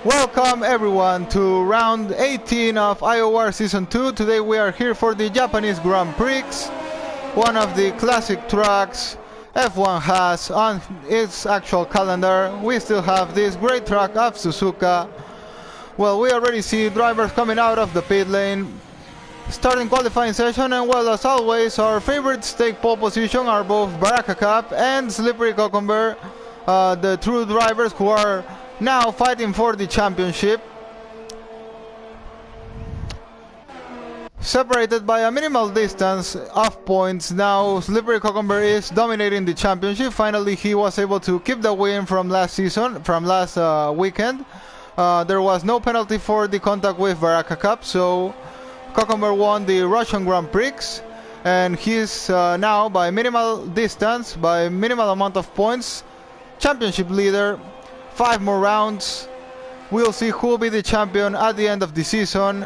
Welcome everyone to round 18 of IOR Season 2. Today we are here for the Japanese Grand Prix, one of the classic tracks F1 has on its actual calendar. We still have this great track of Suzuka. Well, we already see drivers coming out of the pit lane, starting qualifying session, and well, as always, our favorites take pole position are both Baraka Cup and Slippery Cucumber, the true drivers who are now fighting for the championship. Separated by a minimal distance of points, now Slippery Cucumber is dominating the championship. Finally, he was able to keep the win from last weekend. There was no penalty for the contact with Baraka Cup, so Cucumber won the Russian Grand Prix, and he's now, by minimal distance, by minimal amount of points, championship leader. 5 more rounds. We'll see who will be the champion at the end of the season.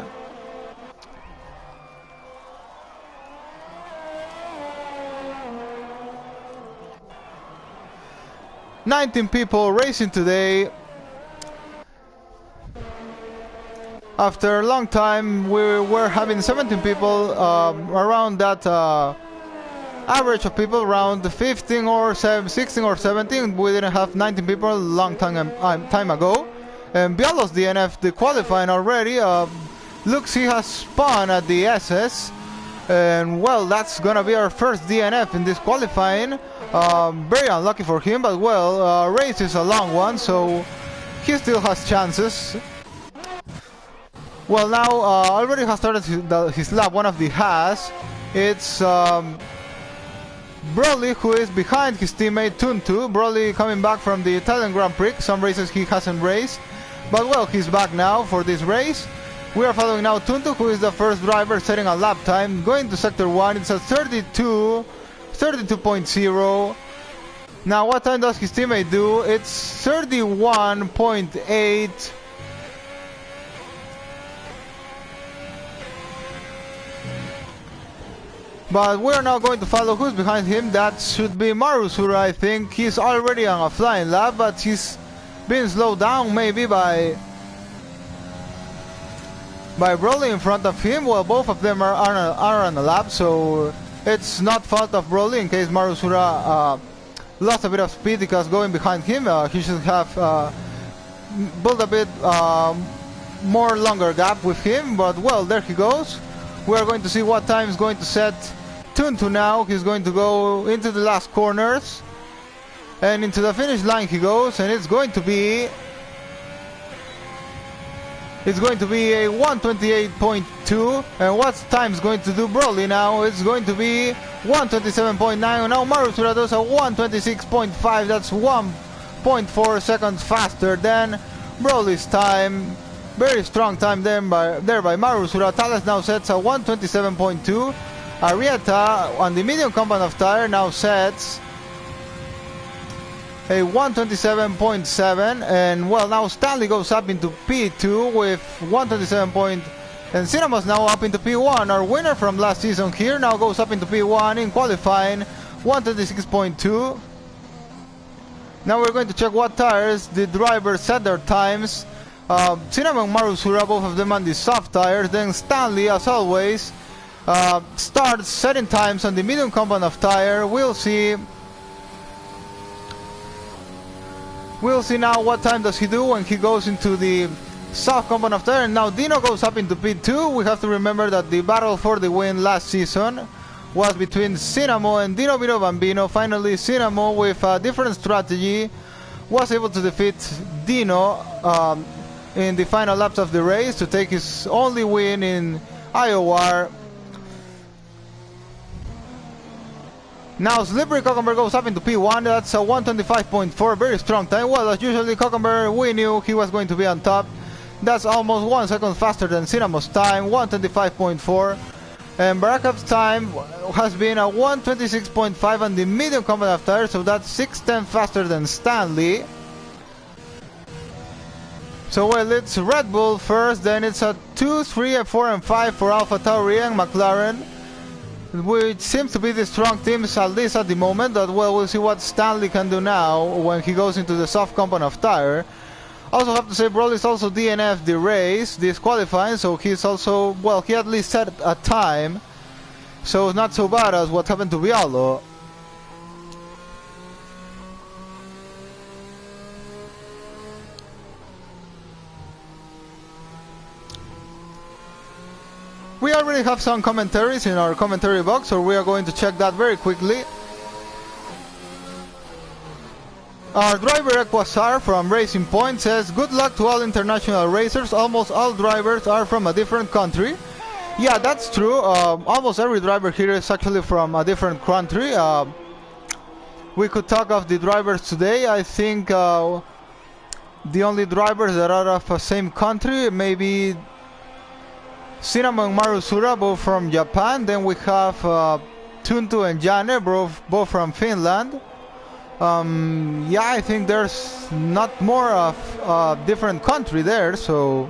"19 people racing today. After a long time, we were having 17 people, around that average of people, around 15 or 16 or 17. We didn't have 19 people a long time ago. And Bialos DNF the qualifying already. Looks he has spun at the SS. And well, that's gonna be our first DNF in this qualifying. Very unlucky for him, but well, race is a long one, so he still has chances. Well, now already has started his lap, one of the has. It's Broly, who is behind his teammate Tuntu. Broly coming back from the Italian Grand Prix. Some races he hasn't raced, but well, he's back now for this race. We are following now Tuntu, who is the first driver setting a lap time. Going to sector 1, it's a 32.0. Now, what time does his teammate do? It's 31.8. But we're now going to follow who's behind him. That should be Marusura, I think. He's already on a flying lap, but he's been slowed down maybe by Broly in front of him. Well, both of them are on a lap, so it's not fault of Broly in case Marusura lost a bit of speed because going behind him. He should have built a bit more longer gap with him, but well, there he goes. We are going to see what time is going to set Tuntu now. He's going to go into the last corners and into the finish line he goes, and it's going to be a 128.2. And what time is going to do Broly now? It's going to be 127.9. Now Marusura does a 126.5. That's 1.4 seconds faster than Broly's time. Very strong time there by Marusura. Thales now sets a 127.2. Arieta on the medium compound of tire now sets a 127.7. And well, now Stanley goes up into P2 with 127. And Cinemas now up into P1. Our winner from last season here now goes up into P1 in qualifying, 126.2. Now we're going to check what tires the drivers set their times. Cinnamon and Marusura, both of them on the soft tires. Then Stanley, as always, starts setting times on the medium compound of tire. We'll see now what time does he do when he goes into the soft compound of tire. And now Dino goes up into P2. We have to remember that the battle for the win last season was between Cinnamo and Dino Vino Bambino. Finally, Cinnamo, with a different strategy, was able to defeat Dino in the final laps of the race to take his only win in IOR. Now Slippery Cucumber goes up into P1. That's a 125.4, very strong time. Well, as usually, Cucumber, we knew he was going to be on top. That's almost 1 second faster than Cinnamo's time, 125.4. And Baraka's time has been a 126.5 on the medium compound of tires, so that's 6/10 faster than Stanley. So well, it's Red Bull first, then it's a 2, 3, 4, and 5 for Alpha Tauri and McLaren, which seems to be the strong teams, at least at the moment. But well, we'll see what Stanley can do now when he goes into the soft compound of tire. Also have to say Broly is also DNF the race, disqualifying, so he's also, well, he at least set a time, so it's not so bad as what happened to Vialo. We already have some commentaries in our commentary box, so we are going to check that very quickly. Our driver Equasar from Racing Point says, good luck to all international racers. Almost all drivers are from a different country. Yeah, that's true. Almost every driver here is actually from a different country. We could talk of the drivers today. I think the only drivers that are of the same country, maybe Cinnamon and Marusura, both from Japan. Then we have Tuntu and Jane, both from Finland. Yeah, I think there's not more of a different country there, so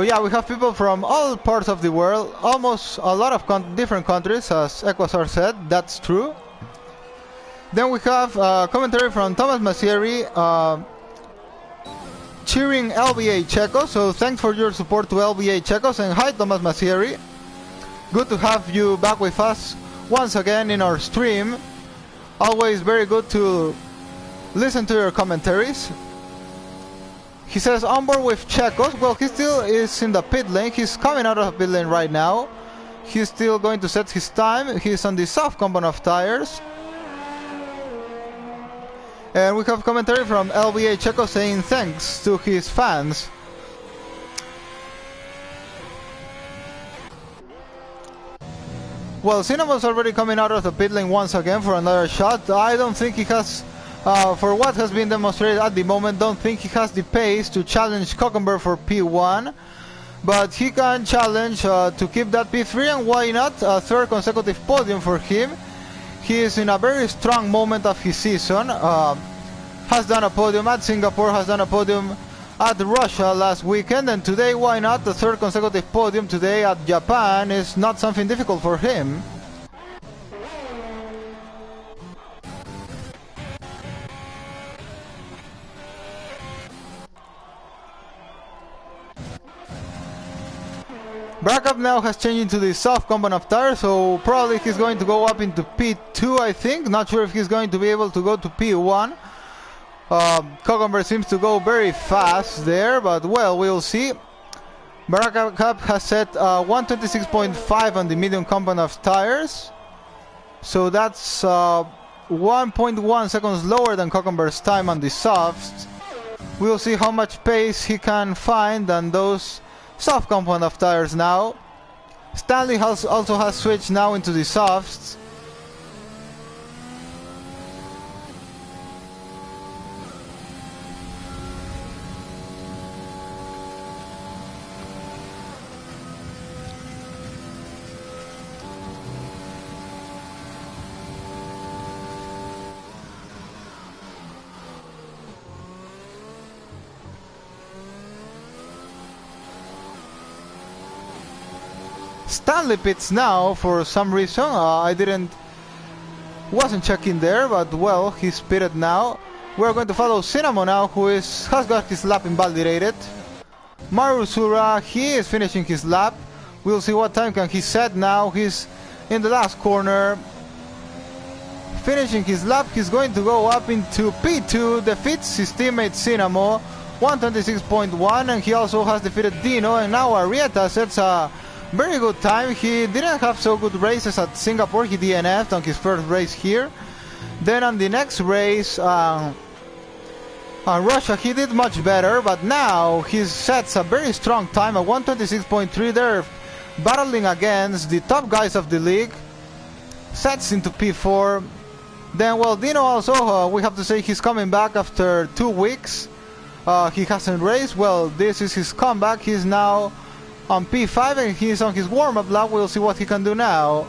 yeah, we have people from all parts of the world, almost a lot of different countries, as Equasar said. That's true. Then we have commentary from Thomas Masieri, cheering LBA Checos, so thanks for your support to LBA Checos, and hi Thomas Masieri, good to have you back with us once again in our stream. Always very good to listen to your commentaries. He says on board with Checos. Well, he still is in the pit lane. He's coming out of the pit lane right now. He's still going to set his time. He's on the soft component of tires. And we have commentary from LBA Checo saying thanks to his fans. Well, Cinnamon's already coming out of the pit lane once again for another shot. I don't think he has, for what has been demonstrated at the moment, don't think he has the pace to challenge Cucumber for P1. But he can challenge to keep that P3, and why not? A third consecutive podium for him. He is in a very strong moment of his season. Has done a podium at Singapore, has done a podium at Russia last weekend, and today, why not? The third consecutive podium today at Japan is not something difficult for him. Brackup now has changed into the soft component of tires, so probably he's going to go up into P2, I think. Not sure if he's going to be able to go to P1. Cucumber seems to go very fast there, but well, we'll see. Brackup has set 126.5 on the medium component of tires, so that's 1.1 seconds lower than Cucumber's time on the softs. We'll see how much pace he can find on those soft component of tires now. Stanley also has switched now into the softs. Stanley pits now for some reason. Wasn't checking there, but well, he's pitted now. We're going to follow Cinnamon now, who has got his lap invalidated. Marusura, he is finishing his lap. We'll see what time can he set now. He's in the last corner, finishing his lap. He's going to go up into P2, defeats his teammate Cinnamon, 126.1, and he also has defeated Dino, and now Arrieta sets a very good time. He didn't have so good races at Singapore. He DNF'd on his first race here. Then on the next race on Russia, he did much better, but now he sets a very strong time at 126.3. They're battling against the top guys of the league. Sets into P4. Then, well, Dino also, we have to say he's coming back after 2 weeks. He hasn't raced. Well, this is his comeback. He's now on P5 and he's on his warm-up lap. We'll see what he can do now.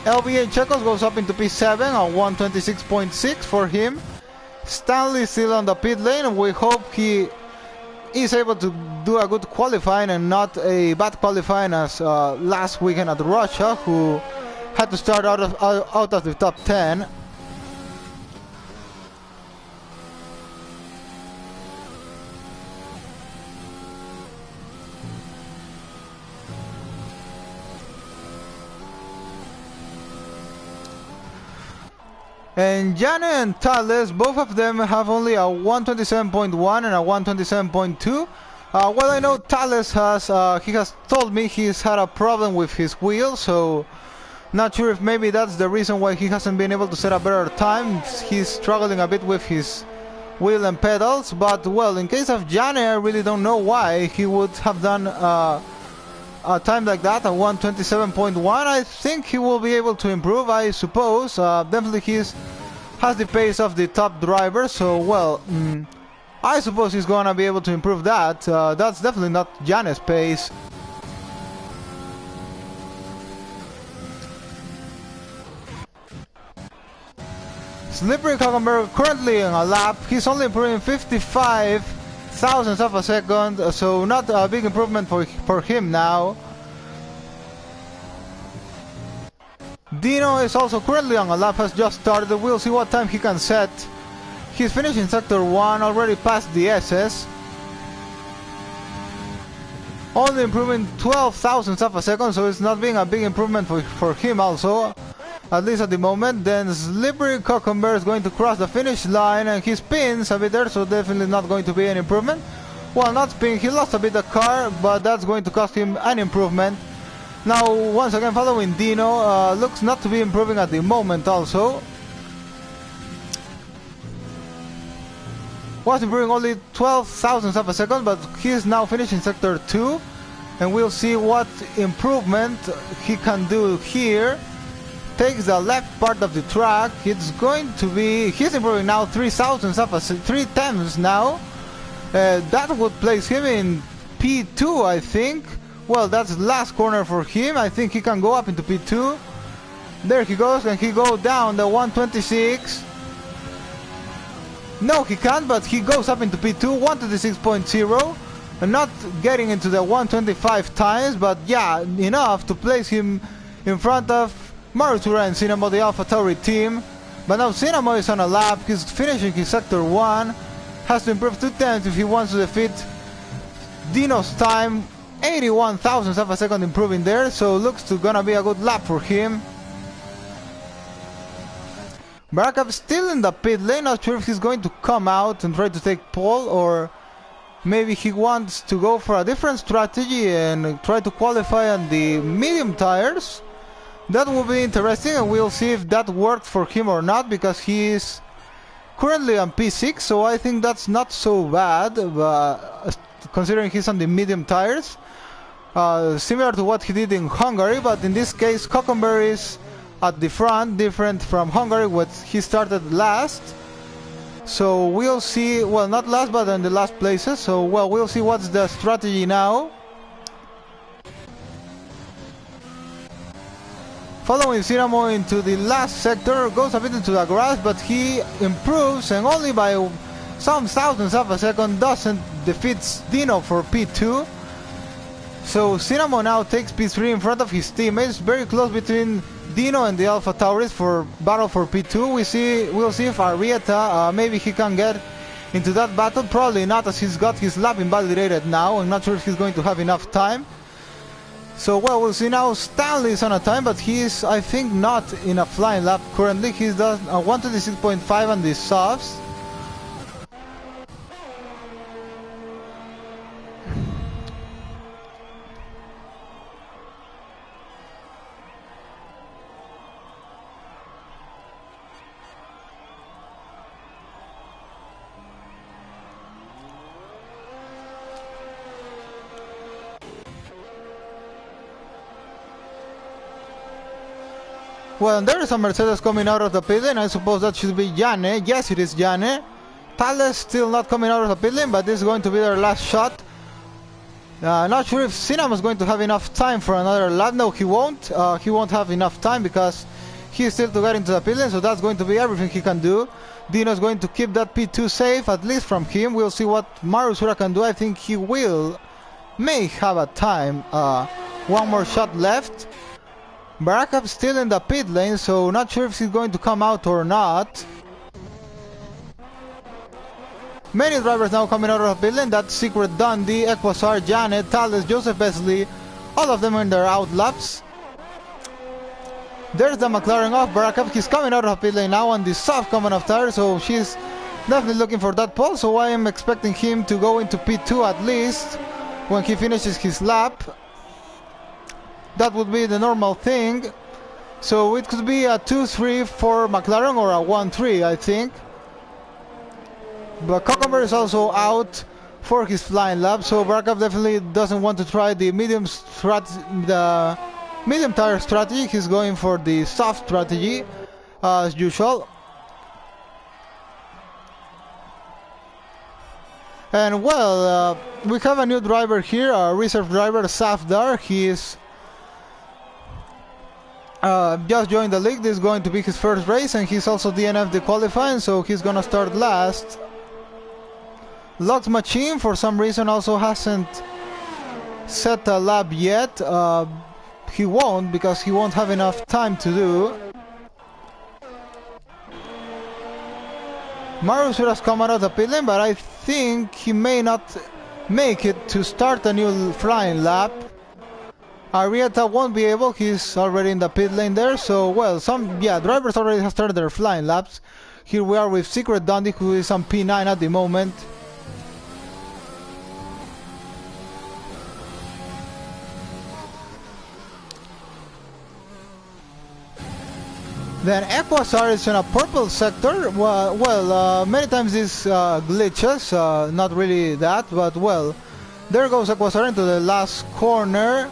LBA Checos goes up into P7 on 126.6 for him. Stanley still on the pit lane, and we hope he is able to do a good qualifying and not a bad qualifying as last weekend at Russia, who had to start out of the top 10. And Jane and Thales, both of them have only a 127.1 and a 127.2. Well, I know Thales he has told me he's had a problem with his wheel, so not sure if maybe that's the reason why he hasn't been able to set a better time. He's struggling a bit with his wheel and pedals, but well, in case of Jane, I really don't know why he would have done a time like that, a 127.1. I think he will be able to improve, I suppose. Definitely has the pace of the top driver, so well, I suppose he's gonna be able to improve that. That's definitely not Jane's pace. Slippery Cucumber currently in a lap. He's only improving 55 thousandths of a second, so not a big improvement for him now. Dino is also currently on a lap, has just started. We'll see what time he can set. He's finishing sector 1, already past the SS. Only improving 12 thousandths of a second, so it's not being a big improvement for him also, at least at the moment. Then Slippery Cucumber is going to cross the finish line, and he spins a bit there, so definitely not going to be an improvement. Well, not spin, he lost a bit of car, but that's going to cost him an improvement. Now, once again, following Dino, looks not to be improving at the moment also. Was improving only 12 thousandths of a second, but he is now finishing sector 2, and we'll see what improvement he can do here. Takes the left part of the track. It's going to be, he's improving now 3 thousandths of a 3 tenths now. That would place him in P2, I think. Well, that's the last corner for him. I think he can go up into P2. There he goes, and he goes down the 126. No, he can't, but he goes up into P2, 126.0, and not getting into the 125 times, but yeah, enough to place him in front of Marusura and Cinnamo, the AlphaTauri team. But now Cinnamo is on a lap, he's finishing his sector 1, has to improve 2 tenths if he wants to defeat Dino's time, 81 thousandths of a second improving there, so looks to gonna be a good lap for him. Barakov still in the pit lane, not sure if he's going to come out and try to take pole, or maybe he wants to go for a different strategy and try to qualify on the medium tires. That will be interesting, and we'll see if that worked for him or not, because he is currently on P6, so I think that's not so bad, considering he's on the medium tires. Similar to what he did in Hungary, but in this case Cucumber is at the front, different from Hungary, what he started last. So we'll see, well, not last, but in the last places. So well, we'll see what's the strategy now. Following Cinnamo into the last sector, goes a bit into the grass, but he improves, and only by some thousandths of a second doesn't defeats Dino for P2. So Cinnamo now takes P3 in front of his teammates, very close between Dino and the AlphaTauris for battle for P2. We'll see if Arrieta, maybe he can get into that battle. Probably not, as he's got his lap invalidated now. I'm not sure if he's going to have enough time. So well, we'll see now. Stanley is on a time, but he is, I think, not in a flying lap currently. He's done a 126.5 on the softs. Well, there is a Mercedes coming out of the pit lane. I suppose that should be Jane. Yes, it is Jane. Thales still not coming out of the pit lane, but this is going to be their last shot. Not sure if Cinnamo is going to have enough time for another lap. No, he won't. He won't have enough time because he's still to get into the pit lane, so that's going to be everything he can do. Dino is going to keep that P2 safe, at least from him. We'll see what Marusura can do. I think he may have a time. One more shot left. Barakov still in the pit lane, so not sure if he's going to come out or not. Many drivers now coming out of the pit lane. That's Secret Dundee, Equasar, Janet, Thales, Joseph Besley, all of them in their out laps. There's the McLaren off. Barakup, he's coming out of pit lane now on the soft common of tire, so she's definitely looking for that pole. So I am expecting him to go into P2 at least when he finishes his lap. That would be the normal thing. So it could be a 2-3 for McLaren or a 1-3, I think. But Cucumber is also out for his flying lap, so Barakup definitely doesn't want to try the medium tire strategy. He's going for the soft strategy as usual. And well, we have a new driver here, a reserve driver, Safdar. He is just joined the league. This is going to be his first race, and he's also DNF the qualifying, so he's gonna start last. Lux Machine for some reason also hasn't set a lap yet. He won't, because he won't have enough time to do. Marius would have come out of the pit lane, but I think he may not make it to start a new flying lap. Arietta won't be able, he's already in the pit lane there, so well, drivers already have started their flying laps. Here we are with Secret Dundee, who is on P9 at the moment. Then Equasar is in a purple sector. Many times these glitches, not really that, but well, there goes Equasar into the last corner.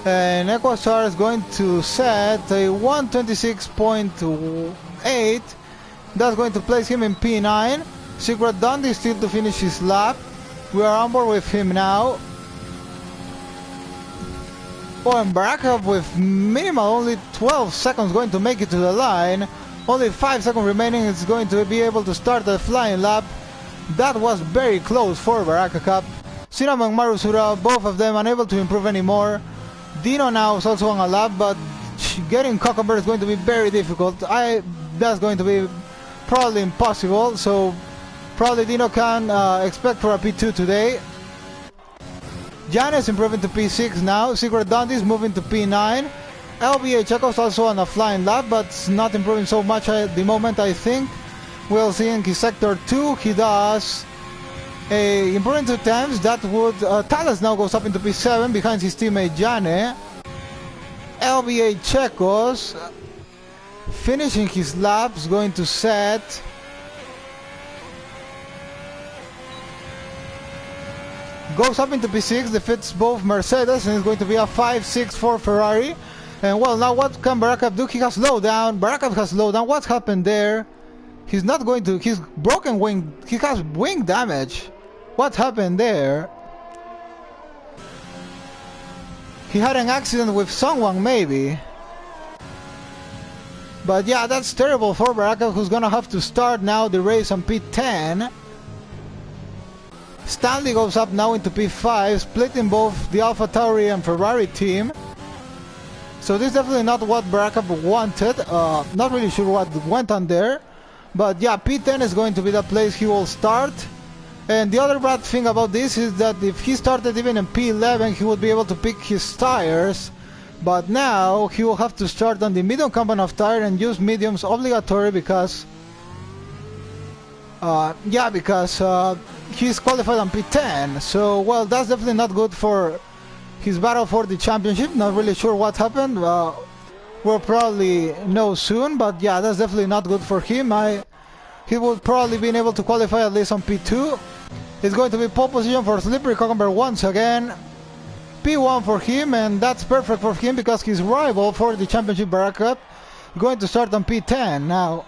And Equasar is going to set a 126.8. That's going to place him in P9. Secret Dundee still to finish his lap. We are on board with him now. Oh, and Barakup with minimal, only 12 seconds going to make it to the line. Only 5 seconds remaining, is going to be able to start a flying lap. That was very close for Barakup. Cinnamon, Marusura, both of them unable to improve anymore. Dino now is also on a lap, but getting Cucumber is going to be very difficult. That's going to be probably impossible, so probably Dino can expect for a P2 today. Jan is improving to P6 now. Secret Dundee is moving to P9. LBA Checo's also on a flying lap, but not improving so much at the moment, I think. We'll see in his sector 2, he does improving to 10s. That would... Talas now goes up into P7 behind his teammate Jane. LBA Checos finishing his laps, going to set... Goes up into P6, defeats both Mercedes, and it's going to be a 5-6 for Ferrari. And well, now what can Barakup do? He has slowed down. Barakup has slowed down. What's happened there? He's not going to... He's broken wing... He has wing damage. What happened there? He had an accident with someone, maybe. But yeah, that's terrible for Barakup, who's gonna have to start now the race on P10. Stanley goes up now into P5, splitting both the AlphaTauri and Ferrari team. So this is definitely not what Barakup wanted. Not really sure what went on there. But yeah, P10 is going to be the place he will start. And the other bad thing about this is that if he started even in P11, he would be able to pick his tires. But now he will have to start on the medium compound of tire and use mediums obligatory because... he's qualified on P10, so well, that's definitely not good for his battle for the championship. Not really sure what happened. We'll probably know soon, but yeah, that's definitely not good for him. He would probably be able to qualify at least on P2. It's going to be pole position for Slippery Cucumber once again. P1 for him, and that's perfect for him because his rival for the championship, Barakup, going to start on P10 now.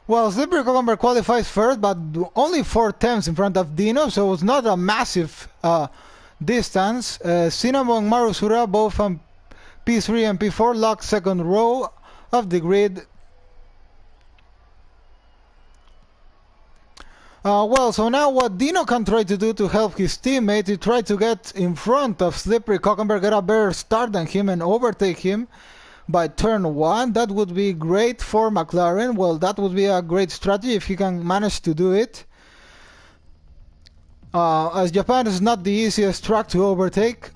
Well, Slippery Cucumber qualifies first, but only 4 tenths in front of Dino, so it's not a massive distance. Cinnamon and Marusura, both on P3 and P4, lock second row of the grid. Well, so now what Dino can try to do to help his teammate is try to get in front of Slippery Cucumber, get a better start than him and overtake him by turn 1. That would be great for McLaren. Well, that would be a great strategy if he can manage to do it. As Japan is not the easiest track to overtake.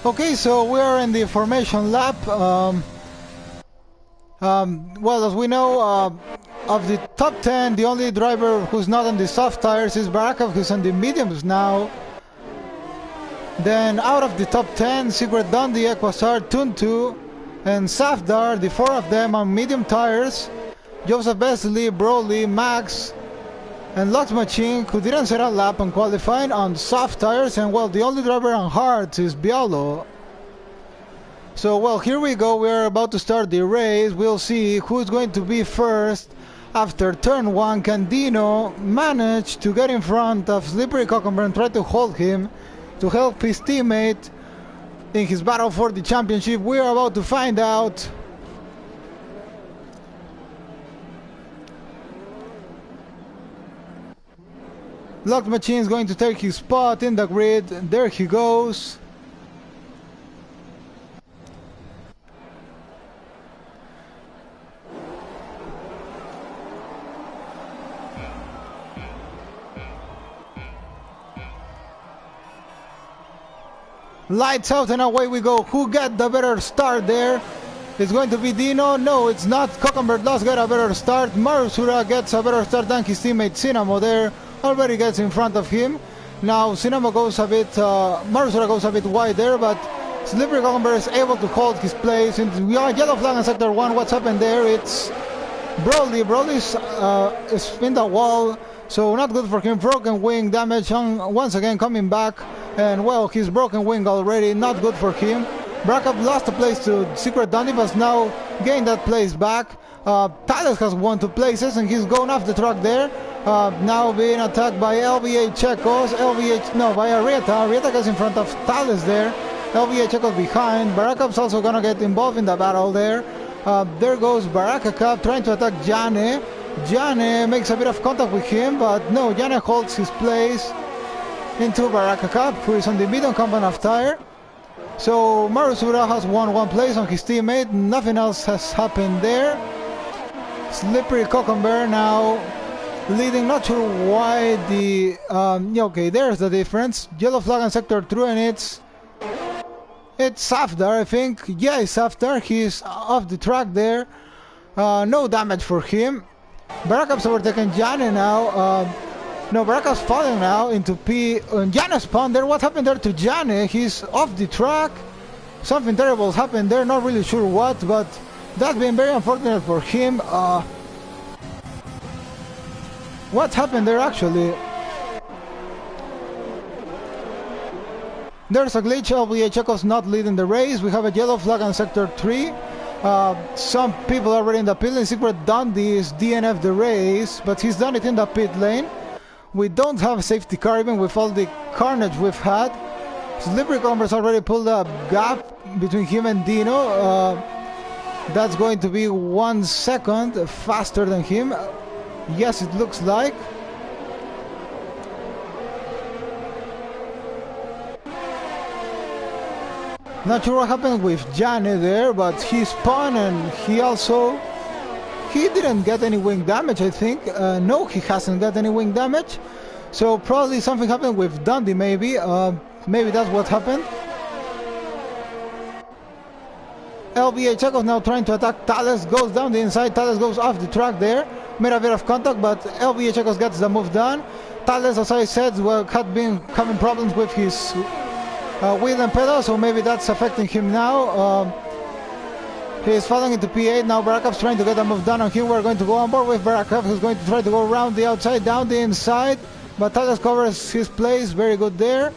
Okay, so we are in the formation lap. Well, as we know, of the top 10, the only driver who's not on the soft tires is Barakov, who's on the mediums now. Then out of the top 10, Secret Dundee, Equasar, Tuntu, and Safdar, the 4 of them on medium tires. Joseph Besley, Broly, Max, and Lux Machine, who didn't set a lap on qualifying, on soft tires. And well, the only driver on hards is Bialo. So well, here we go. We're about to start the race. We'll see who's going to be first after turn 1. Can Dino manage to get in front of Slippery Cucumber and try to hold him to help his teammate in his battle for the championship? We are about to find out. Lock Machine is going to take his spot in the grid. There he goes. Lights out and away we go. Who got the better start there? It's going to be Dino. No, it's not. Cucumber does get a better start. Marusura gets a better start than his teammate Cinnamo there. Already gets in front of him. Now Cinnamo goes a bit, Marusura goes a bit wide there, but Slippery Cucumber is able to hold his place. We are yellow flag in sector 1. What's happened there? It's Broly. Broly's is in the wall, so not good for him. Broken wing damage once again coming back. And well, his broken wing already, not good for him. Brakov lost the place to Secret Dundee, but now gained that place back. Thales has won 2 places and he's going off the track there. Now being attacked by LBA Checos. By Arrieta. Arrieta gets in front of Thales there. LBA Checos behind. Barakov's also gonna get involved in the battle there. There goes Baraka trying to attack Jane. Jane makes a bit of contact with him, but no, Jane holds his place into Baraka, who is on the medium compound of tire. So Marusura has won one place on his teammate. Nothing else has happened there. Slippery Cucumber now leading. Not sure why the okay, there's the difference. Yellow flag on sector 3, and it's Safdar, I think. Yeah, it's Safdar. He's off the track there. No damage for him. Barakov's overtaken Jane now. No, Barakov's falling now into P. Jane spawned there. What happened there to Jane? He's off the track. Something terrible happened there. Not really sure what, but that's been very unfortunate for him. What happened there actually? There's a glitch. LBA Chekhov's not leading the race. We have a yellow flag on sector 3. Some people are already in the pit lane. Secret Dundee is DNF the race, but he's done it in the pit lane. We don't have a safety car even with all the carnage we've had. Slippery Cucumber's already pulled a gap between him and Dino. That's going to be 1 second faster than him. Yes, it looks like. Not sure what happened with Jane there, but he spun and he didn't get any wing damage, I think. No, he hasn't got any wing damage. So probably something happened with Dundee, maybe. Maybe that's what happened. LBA Chekov now trying to attack Thales. Goes down the inside. Thales goes off the track there. Made a bit of contact, but LBA Chekov gets the move done. Thales, as I said, had been having problems with his wheel and pedal, so maybe that's affecting him now. He is falling into P8 now. Barakov's trying to get a move done on him. We're going to go on board with Barakov, who's going to try to go around the outside, down the inside, but Thales covers his place. Very good there.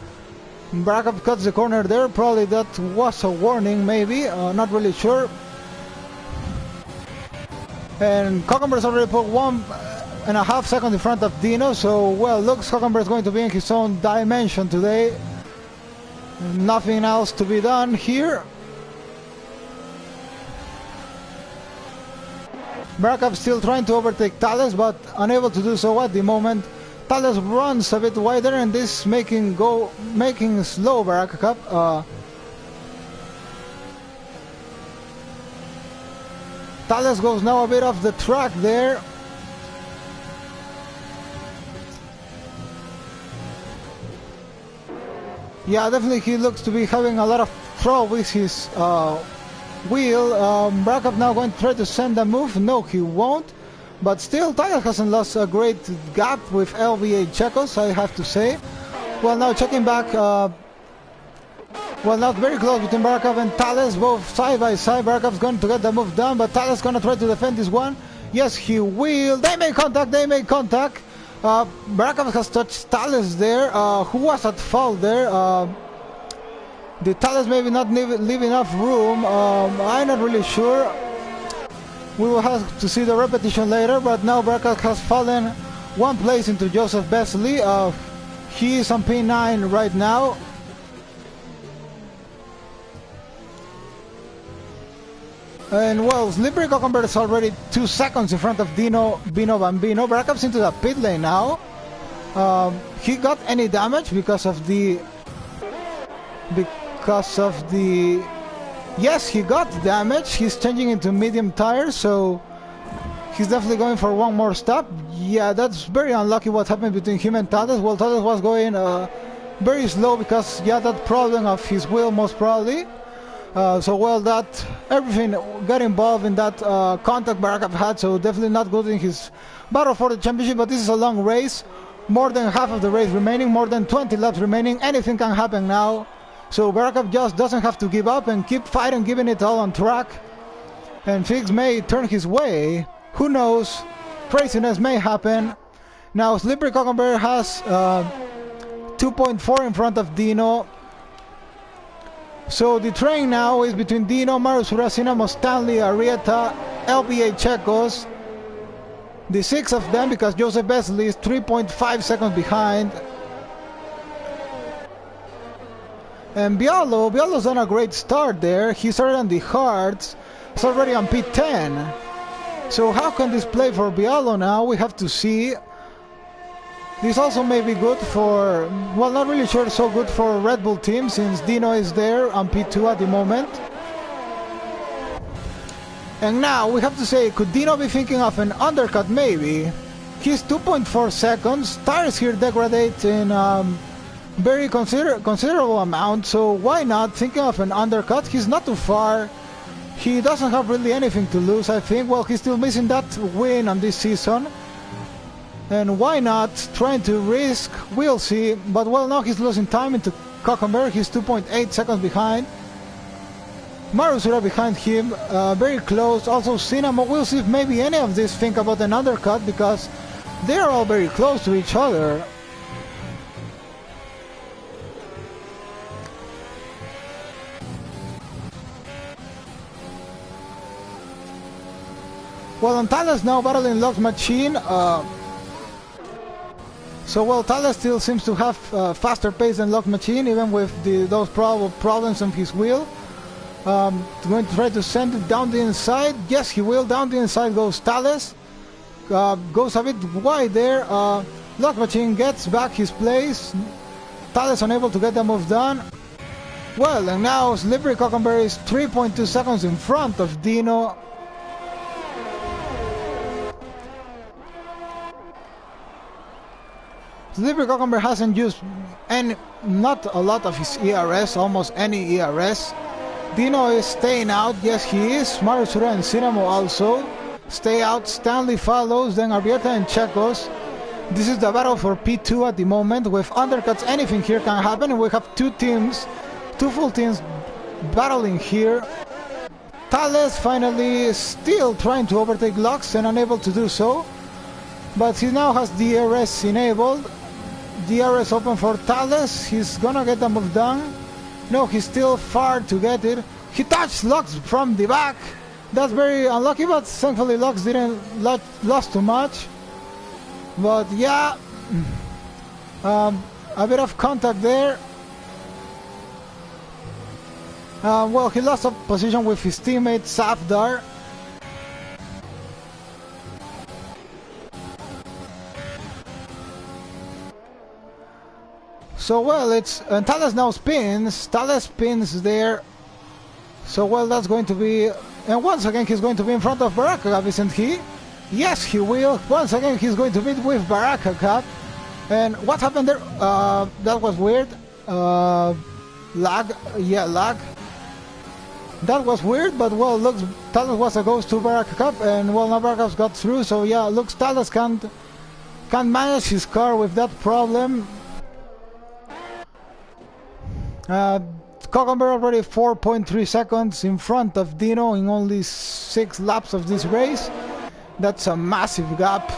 Barakov cuts the corner there. Probably that was a warning, maybe. Not really sure. And Cucumber's already put 1.5 seconds in front of Dino, so well, looks Cucumber's going to be in his own dimension today. Nothing else to be done here. Barakov still trying to overtake Thales, but unable to do so at the moment. Thales runs a bit wider, and this making slow Barakov. Thales goes now a bit off the track there. Yeah, definitely he looks to be having a lot of trouble with his wheel. Barakov now going to try to send a move. No, he won't. But still, Thales hasn't lost a great gap with LBA Chekos, I have to say. Well, now checking back. Well, not very close between Barakov and Thales, both side by side. Barakov's going to get the move done, but Thales going to try to defend this one. Yes, he will. They make contact. Barakov has touched Thales there, who was at fault there. The Thales maybe not leave enough room. I'm not really sure. We will have to see the repetition later, but now Barakov has fallen one place into Joseph Besley. He is on P9 right now. And well, Slippery Cucumber is already 2 seconds in front of Bino Bambino. Barakov's into the pit lane now. He got any damage because of the... Yes, he got damage. He's changing into medium tires, so he's definitely going for one more stop. Yeah, that's very unlucky what happened between him and Thales. Well, Thales was going very slow because, yeah, that problem of his wheel most probably. So well, that everything got involved in that contact Barakov had, so definitely not good in his battle for the championship. But this is a long race, more than half of the race remaining, more than 20 laps remaining. Anything can happen now, so Barakov just doesn't have to give up and keep fighting, giving it all on track. And things may turn his way. Who knows? Craziness may happen. Now Slippery Cucumber has 2.4 in front of Dino. So the train now is between Dino, Marus Urasina, Stanley, Arrieta, LBA Chekos. the 6 of them, because Joseph Besley is 3.5 seconds behind. And Bialo's done a great start there. He's already on the hards. He's already on P10. So how can this play for Bialo now? We have to see. This also may be good for, well, not really sure so good for Red Bull team, since Dino is there on P2 at the moment. And now we have to say, could Dino be thinking of an undercut? Maybe. He's 2.4 seconds. Tires here degrade in very considerable amount, so why not thinking of an undercut? He's not too far. He doesn't have really anything to lose, I think. Well, he's still missing that win on this season. And why not trying to risk? We'll see. But well, now he's losing time into Cockenberg. He's 2.8 seconds behind. Marusura behind him, very close. Also Cinnamon. We'll see if maybe any of these think about an undercut, because they're all very close to each other. Well, and Talas now battling Lock's Machine. So well, Talas still seems to have faster pace than Lock's Machine, even with those problems on his wheel. Going to try to send it down the inside. Yes, he will. Down the inside goes Talas. Goes a bit wide there. Lock Machine gets back his place. Talas unable to get the move done. Well, and now Slippery Cockenberry is 3.2 seconds in front of Dino. Slippery Cockenberry hasn't used not a lot of his ERS, almost any ERS. Dino is staying out, yes he is. Marusura and Cinamo also stay out. Stanley follows, then Arbieta and Checos. This is the battle for P2 at the moment. With undercuts, anything here can happen, and we have two full teams battling here. Thales finally still trying to overtake Lux and unable to do so, but he now has DRS enabled. DRS open for Thales. He's gonna get the move done. No, he's still far to get it. He touched Lux from the back. That's very unlucky, but thankfully Lux didn't lost too much. But yeah, a bit of contact there. Well, he lost a position with his teammate Safdar. So well, and Thales now spins. Thales spins there. So well, that's going to be, and once again he's going to be in front of Baraka, isn't he? Yes, he will. Once again he's going to beat with Baraka Cup. And what happened there? That was weird. Lag. Yeah, lag. That was weird, but well, looks Thales was a ghost to Baraka Cup, and well, now Baraka's got through. So yeah, looks Thales can't manage his car with that problem. Cockenberg already 4.3 seconds in front of Dino in only 6 laps of this race. That's a massive gap.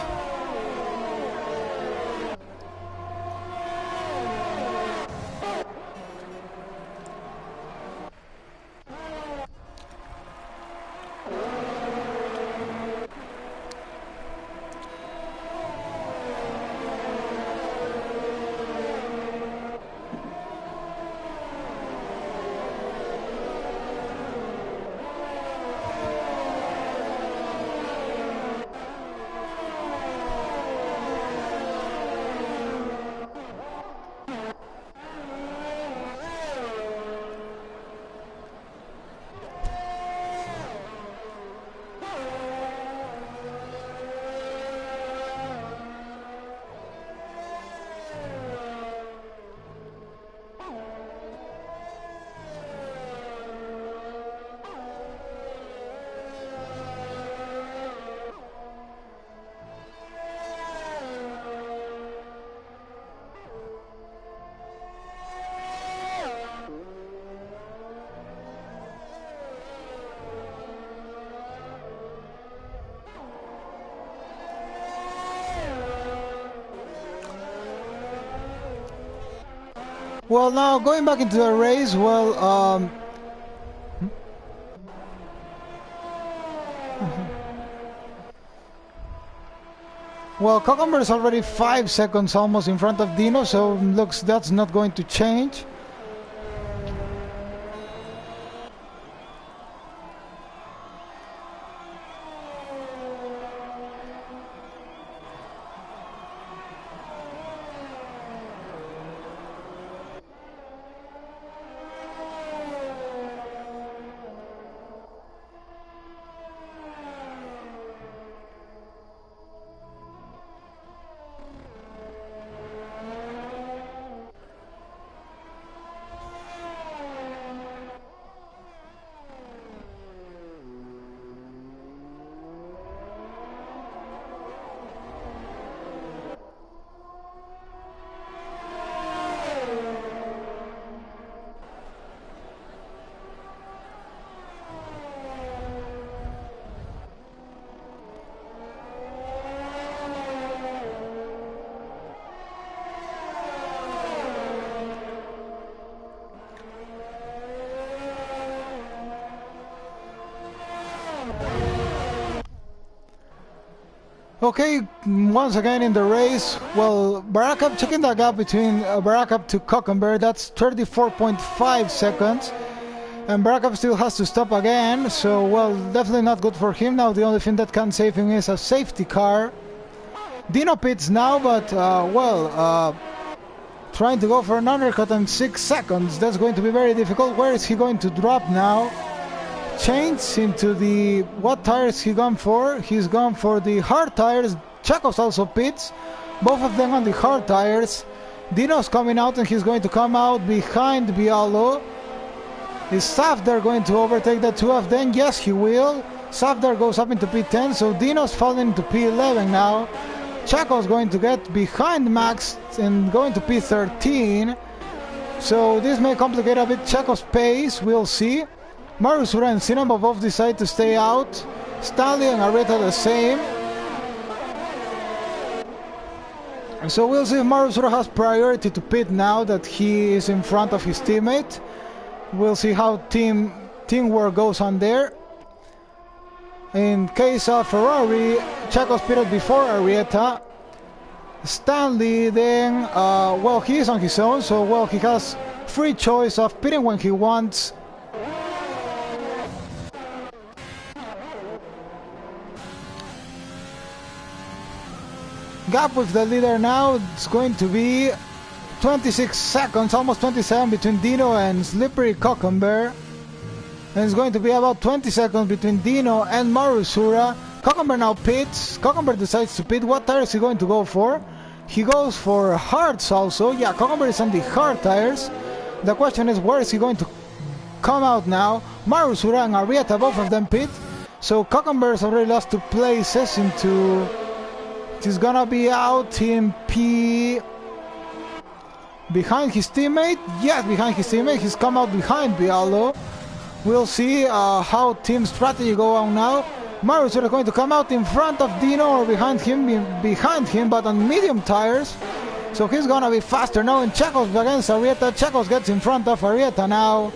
Well, now going back into the race, well, Well, Cucumber is already 5 seconds almost in front of Dino, so looks that's not going to change. Okay, once again in the race, well, Barakab checking the gap between Barakab to Cucumber, that's 34.5 seconds. And Barakab still has to stop again, so, well, definitely not good for him. Now the only thing that can save him is a safety car. Dino pits now, but, trying to go for an undercut in 6 seconds. That's going to be very difficult. Where is he going to drop now? Change into the... what tires he gone for? He's gone for the hard tires. Chacos also pits. Both of them on the hard tires. Dino's coming out and he's going to come out behind Bialo. Is Safdar going to overtake the two of them? Yes, he will. Safdar goes up into P10, so Dino's falling into P11 now. Chaco's going to get behind Max and going to P13. So this may complicate a bit Chaco's pace, we'll see. Marusura and Cinnamon both decide to stay out. Stanley and Areta the same. And so we'll see if Marusura has priority to pit now that he is in front of his teammate. We'll see how teamwork goes on there. In case of Ferrari, Chaco's pitted before Arrieta. Stanley then, well, he is on his own, so, well, he has free choice of pitting when he wants. Gap with the leader now, it's going to be 26 seconds, almost 27 between Dino and Slippery Cucumber. And it's going to be about 20 seconds between Dino and Marusura. Cucumber now pits. Cucumber decides to pit. What tire is he going to go for? He goes for hards also. Yeah, Cucumber is on the hard tires. The question is, where is he going to come out now? Marusura and Arrieta, both of them pit. So Cucumber's already lost 2 places into... He's gonna be out in P... behind his teammate? Yes, behind his teammate. He's come out behind Bialo. We'll see how team strategy go on now. Marusura is going to come out in front of Dino or behind him, but on medium tires. So he's gonna be faster now. And Chacos against Arrieta. Chacos gets in front of Arrieta now.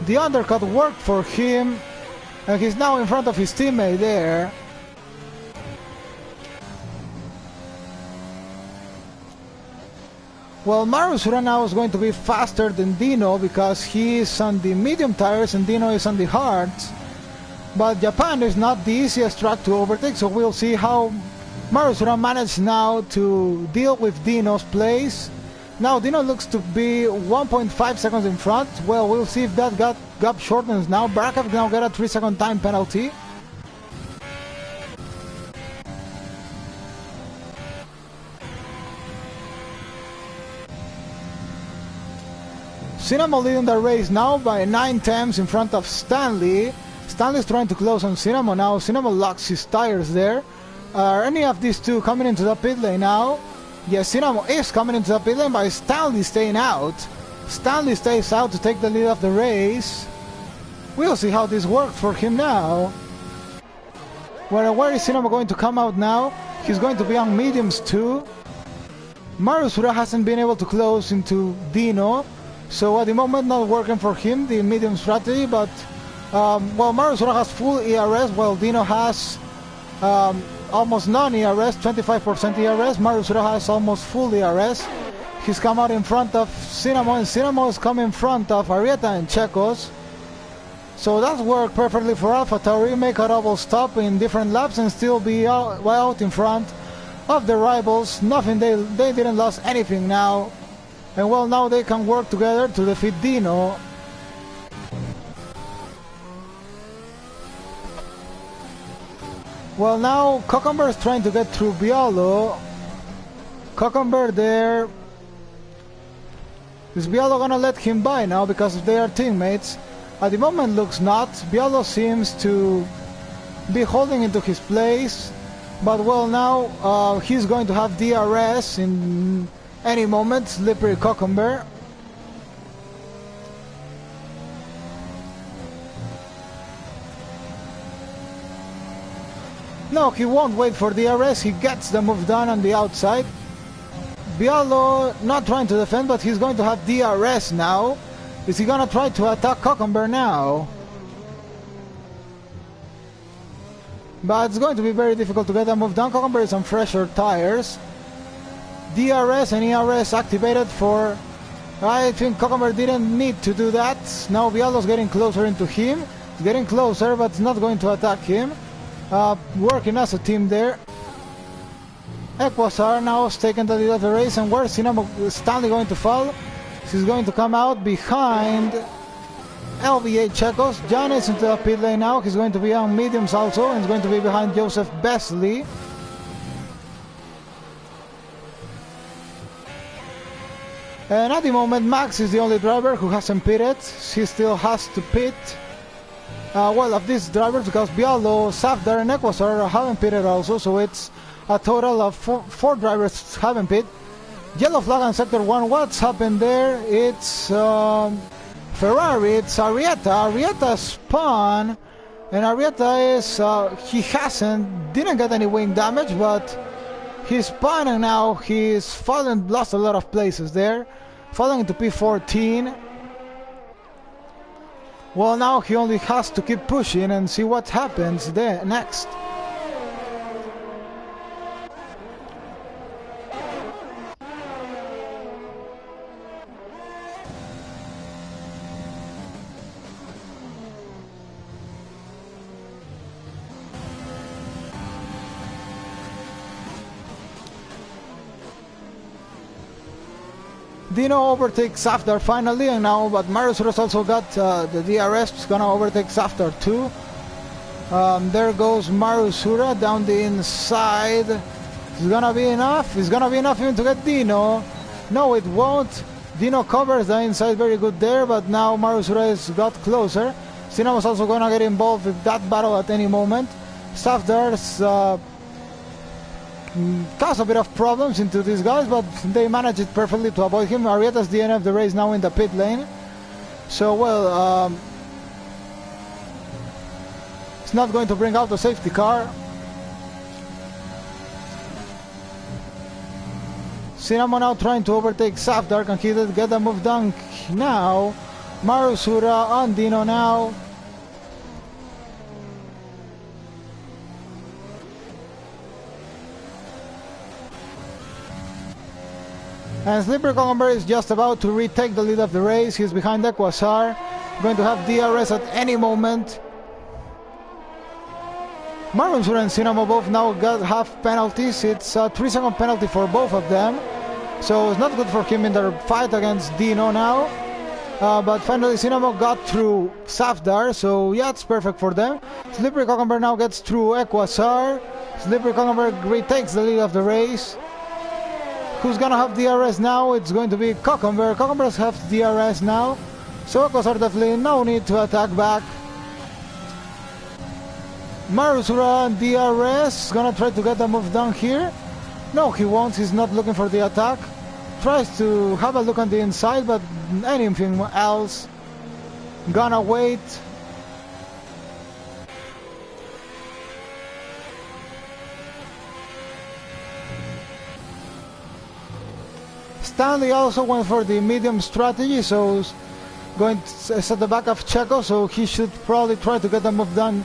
The undercut worked for him. And he's now in front of his teammate there. Well, Marusura now is going to be faster than Dino because he is on the medium tires and Dino is on the hards. But Japan is not the easiest track to overtake, so we'll see how Marusura managed now to deal with Dino's place. Now Dino looks to be 1.5 seconds in front. Well, we'll see if that gap shortens now. Barakab now got a 3-second time penalty. Cinnamon leading the race now by 9 tenths in front of Stanley. Stanley's trying to close on Cinnamon now. Cinnamon locks his tires there. Are any of these two coming into the pit lane now? Yes, Cinnamon is coming into the pit lane, but Stanley staying out. Stanley stays out to take the lead of the race. We'll see how this works for him now. Where is Cinnamon going to come out now? He's going to be on mediums too. Marusura hasn't been able to close into Dino. So at the moment not working for him, the medium strategy, but well, Marusura has full ERS while Dino has almost none ERS, 25% ERS. Marusura has almost full ERS. He's come out in front of Cinnamon. Cinnamon is coming in front of Arieta and Checos. So that worked perfectly for AlphaTauri. Make a double stop in different laps and still be out in front of the rivals. Nothing, they didn't lose anything now. And well, now they can work together to defeat Dino. Well, now Cucumber is trying to get through Bialo. Cucumber there. Is Bialo gonna let him by now because they are teammates? At the moment looks not. Bialo seems to be holding into his place. But well, now he's going to have DRS in any moment. Slippery Cucumber. No, he won't wait for DRS. He gets the move done on the outside. Bialo not trying to defend, but he's going to have DRS now. Is he gonna try to attack Cucumber now? But it's going to be very difficult to get a move done. Cucumber is on fresher tires. DRS and ERS activated for... I think Cucumber didn't need to do that. Now Bialo's getting closer into him. He's getting closer, but it's not going to attack him. Working as a team there. Equasar now is taking the lead of the race, and where's Stanley going to fall? He's going to come out behind LVA Checos. John is into the pit lane now. He's going to be on mediums also, and he's going to be behind Joseph Besley. And at the moment, Max is the only driver who hasn't pitted. He still has to pit. Well, of these drivers, because Bialo, Safdar, and Equasar haven't pitted also, so it's a total of four drivers haven't pitted. Yellow flag on sector 1. What's happened there? It's Ferrari. It's Arieta. Arieta spun, and Arieta is didn't get any wing damage, but he's spun, and now he's fallen, lost a lot of places there, falling into P14. Well, now he only has to keep pushing and see what happens there next. Dino overtakes Safdar finally, and now but Marusura's also got the DRS. He's gonna overtake Safdar too. There goes Marusura down the inside. It's gonna be enough. It's gonna be enough even to get Dino. No, it won't. Dino covers the inside very good there, but now Marusura has got closer. Sina was also gonna get involved with that battle at any moment. Safdar's cause a bit of problems into these guys, but they managed it perfectly to avoid him. Arieta's DNF the race now in the pit lane. So, well, it's not going to bring out the safety car. Cinnamon now trying to overtake Safdar. Can he get the move done now? Marusura on Dino now. And Slippery Cucumber is just about to retake the lead of the race. He's behind Equasar. Going to have DRS at any moment. Marusura and Cinnamon both now have penalties. It's a 3-second penalty for both of them. So it's not good for him in their fight against Dino now. But finally Cinnamon got through Safdar. So yeah, it's perfect for them. Slippery Cucumber now gets through Equasar. Slippery Cucumber retakes the lead of the race. Who's gonna have DRS now? It's going to be Cucumber. Cucumber has DRS now. So Equasar definitely no need to attack back. Marusura and DRS gonna try to get the move done here. No, he won't. He's not looking for the attack. Tries to have a look on the inside, but anything else. Gonna wait. Stanley also went for the medium strategy, so going to set the back of Checo, so he should probably try to get the move done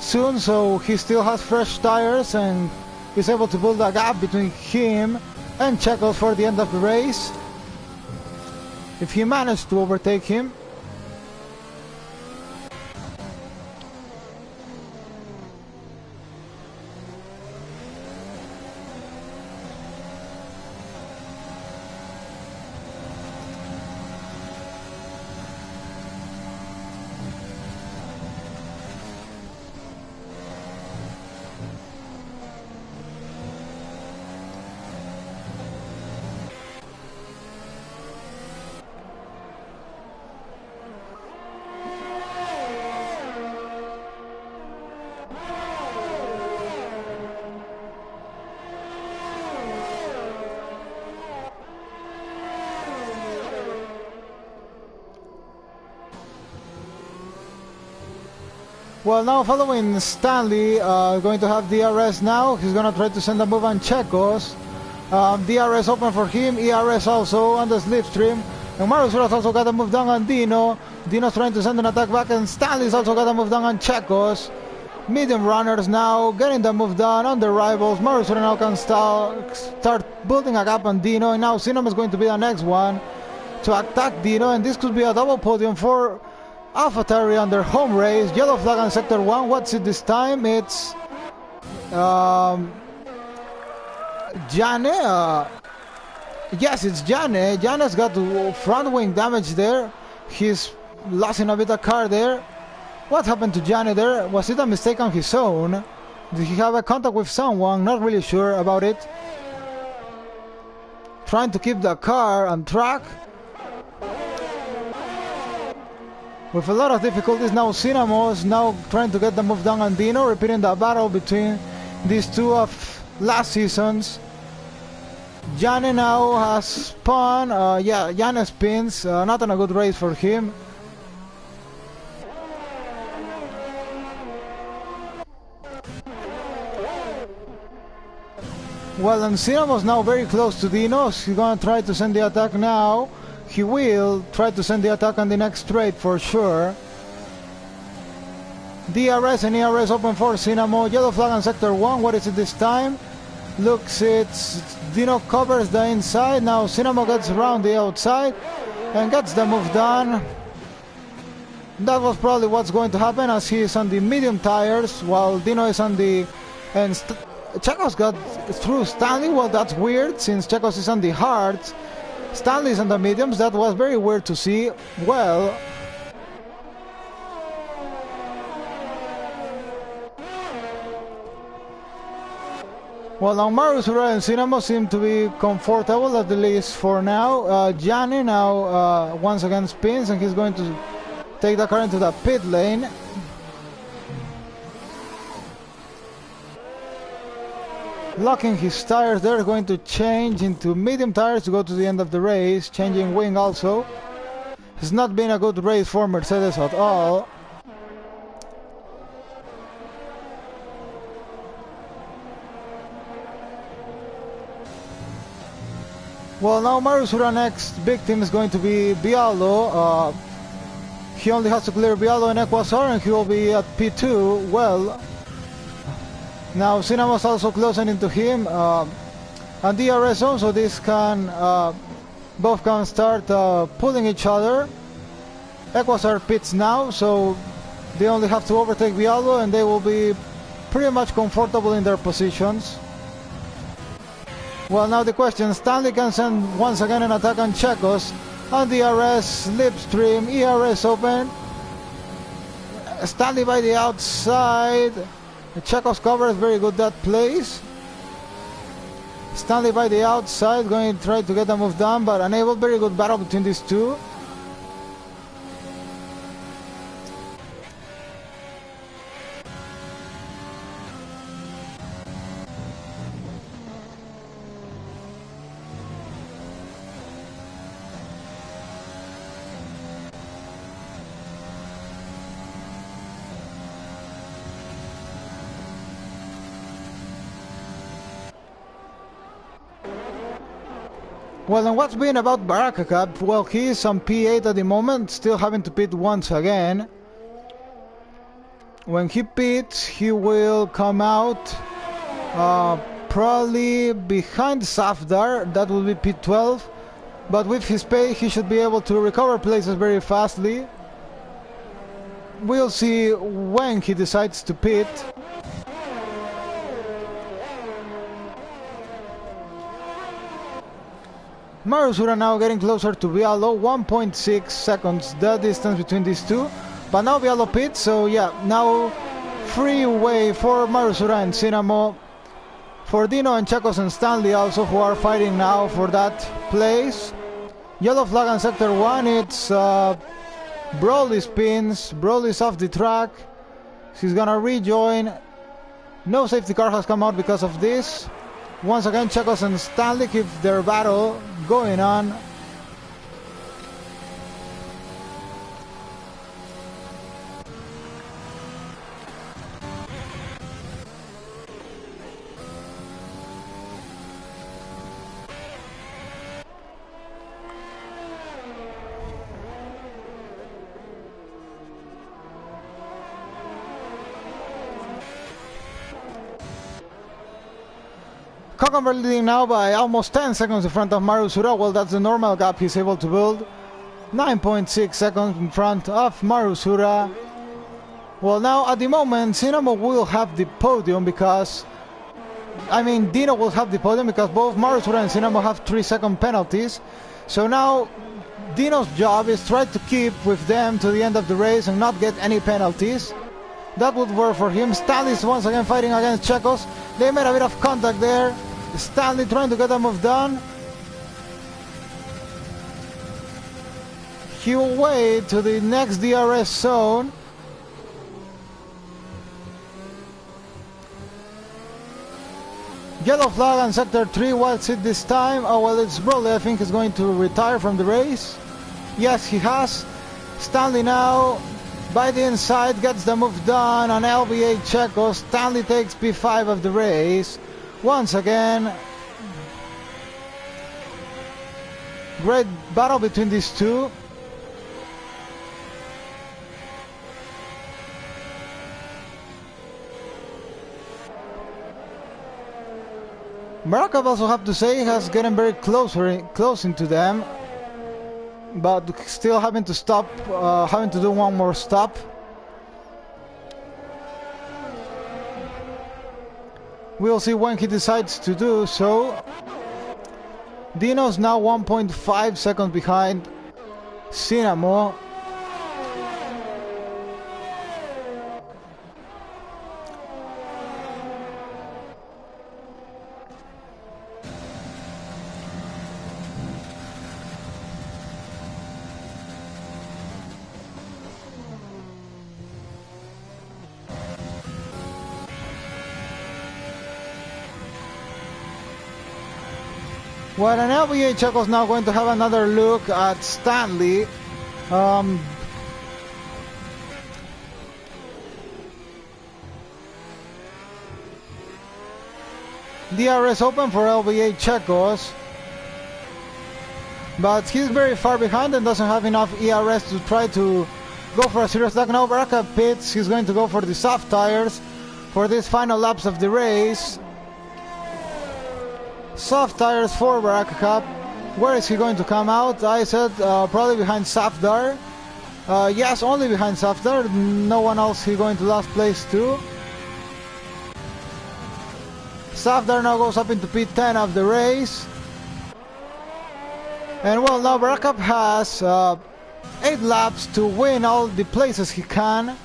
soon, so he still has fresh tires and is able to build a gap between him and Checo for the end of the race, if he managed to overtake him. Well, now following Stanley, going to have DRS now. He's going to try to send a move on Checos. DRS open for him, ERS also on the slipstream. And Marius also got a move down on Dino. Dino's trying to send an attack back, and Stanley's also got a move down on Checos. Medium runners now getting the move done on the rivals. Marius now can start building a gap on Dino, and now Cinema is going to be the next one to attack Dino, and this could be a double podium for AlphaTauri on their home race. Yellow flag on sector 1. What's it this time? It's Jane. Yes, it's Jane. Jane's got front wing damage there. He's losing a bit of car there. What happened to Jane there? Was it a mistake on his own? Did he have a contact with someone? Not really sure about it. Trying to keep the car on track. With a lot of difficulties now, Cinnamos now trying to get the move down on Dino, repeating the battle between these two of last seasons. Jane now has spun, Jane spins, not on a good race for him. Well, and Cinnamos now very close to Dino. He's going to try to send the attack now. He will try to send the attack on the next straight for sure. DRS and ERS open for Cinnamo. Yellow flag on sector 1. What is it this time? Looks it's Dino covers the inside. Now Cinnamo gets around the outside and gets the move done. That was probably what's going to happen, as he is on the medium tires while Dino is on the... And Checos got through Stanley. Well, that's weird since Checos is on the hards. Stanley's on the mediums. That was very weird to see. Well, now Marius and Cinnamo seem to be comfortable, at the least for now. Gianni now once again spins, and he's going to take the car into the pit lane. Locking his tires, they're going to change into medium tires to go to the end of the race, changing wing also. It's not been a good race for Mercedes at all. Well, now Marius next victim is going to be Bialo. He only has to clear Bialo and Equasar, and he will be at P2. Well, now Cinnamos also closing into him, and DRS zone, so this can both can start pulling each other. Equasar pits now, so they only have to overtake Bialo, and they will be pretty much comfortable in their positions. Well, now the question: Stanley can send once again an attack on Checos on DRS, slipstream, ERS open. Stanley by the outside. Checos covers very good that place. Stanley by the outside, going to try to get the move done, but unable. Very good battle between these two. Well, and what's been about Baraka Cup? Well, he is on P8 at the moment, still having to pit once again. When he pits, he will come out probably behind Safdar. That will be pit 12. But with his pace, he should be able to recover places very fastly. We'll see when he decides to pit. Marusura now getting closer to Vialo, 1.6 seconds the distance between these two. But now Vialo pits, so yeah, now free way for Marusura and Cinnamo. For Dino and Chacos and Stanley also, who are fighting now for that place. Yellow flag on Sector 1, it's Broly spins, Broly's off the track. She's gonna rejoin. No safety car has come out because of this. Once again, Chacos and Stanley keep their battle going on. Cucumber leading now by almost 10 seconds in front of Marusura. Well, that's the normal gap he's able to build. 9.6 seconds in front of Marusura. Well, now at the moment, Cinnamo will have the podium because... Dino will have the podium because both Marusura and Cinnamo have 3-second penalties. So now, Dino's job is try to keep with them to the end of the race and not get any penalties. That would work for him. Stanley's once again fighting against Chacos. They made a bit of contact there. Stanley trying to get a move done. He will wait to the next DRS zone. Yellow flag on Sector 3. What's it this time? Oh, well, it's Broly. I think he's going to retire from the race. Yes, he has. Stanley now by the inside gets the move done on LBA Checo. Stanley takes P5 of the race. Once again, great battle between these two. Barakov also have to say has getting very close into them, but still having to stop, having to do one more stop. We'll see when he decides to do so. Dino's now 1.5 seconds behind Cinnamo. Well, and LBA Checo's now going to have another look at Stanley. DRS open for LBA Checos, but he's very far behind and doesn't have enough ERS to try to go for a serious attack. Now Baraka pits. He's going to go for the soft tires for this final laps of the race. Soft tires for Baraka Cup. Where is he going to come out? I said probably behind Safdar. Yes, only behind Safdar. No one else he's going to last place to. Safdar now goes up into P10 of the race. And well, now Baraka has 8 laps to win all the places he can.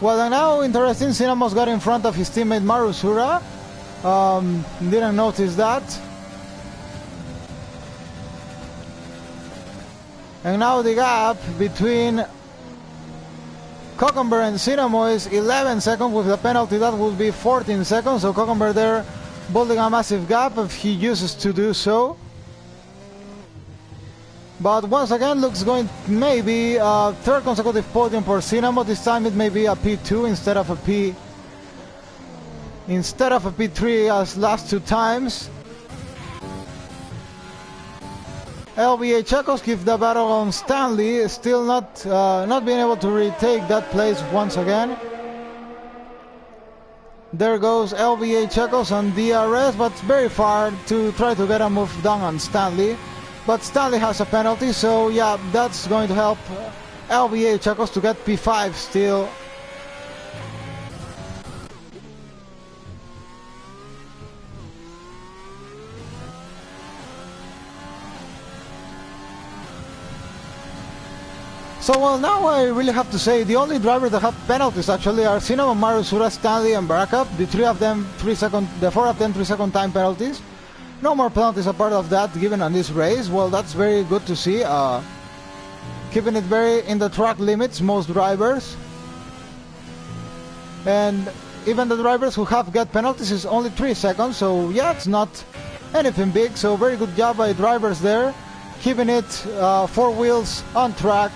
Well, and now interesting, Cinnamo's got in front of his teammate Marusura. Didn't notice that. And now the gap between Cucumber and Cinnamo is 11 seconds. With the penalty that will be 14 seconds. So Cucumber there building a massive gap if he uses to do so. But once again, looks going maybe a third consecutive podium for Cinnamo. This time it may be a P2 instead of a P3 as last 2 times. LBA Checos give the battle on Stanley, still not being able to retake that place once again. There goes LBA Checos on DRS, but it's very far to try to get a move done on Stanley. But Stanley has a penalty, so yeah, that's going to help LBA Checos to get P5 still. So well, now I really have to say the only drivers that have penalties actually are Cinnamon, Marusura, Stanley and Barakup. The four of them 3-second time penalties. No more penalties apart of that given on this race. Well, that's very good to see. Keeping it very in the track limits, most drivers. And even the drivers who have got penalties is only 3 seconds. So yeah, it's not anything big. So very good job by drivers there. Keeping it 4 wheels on track.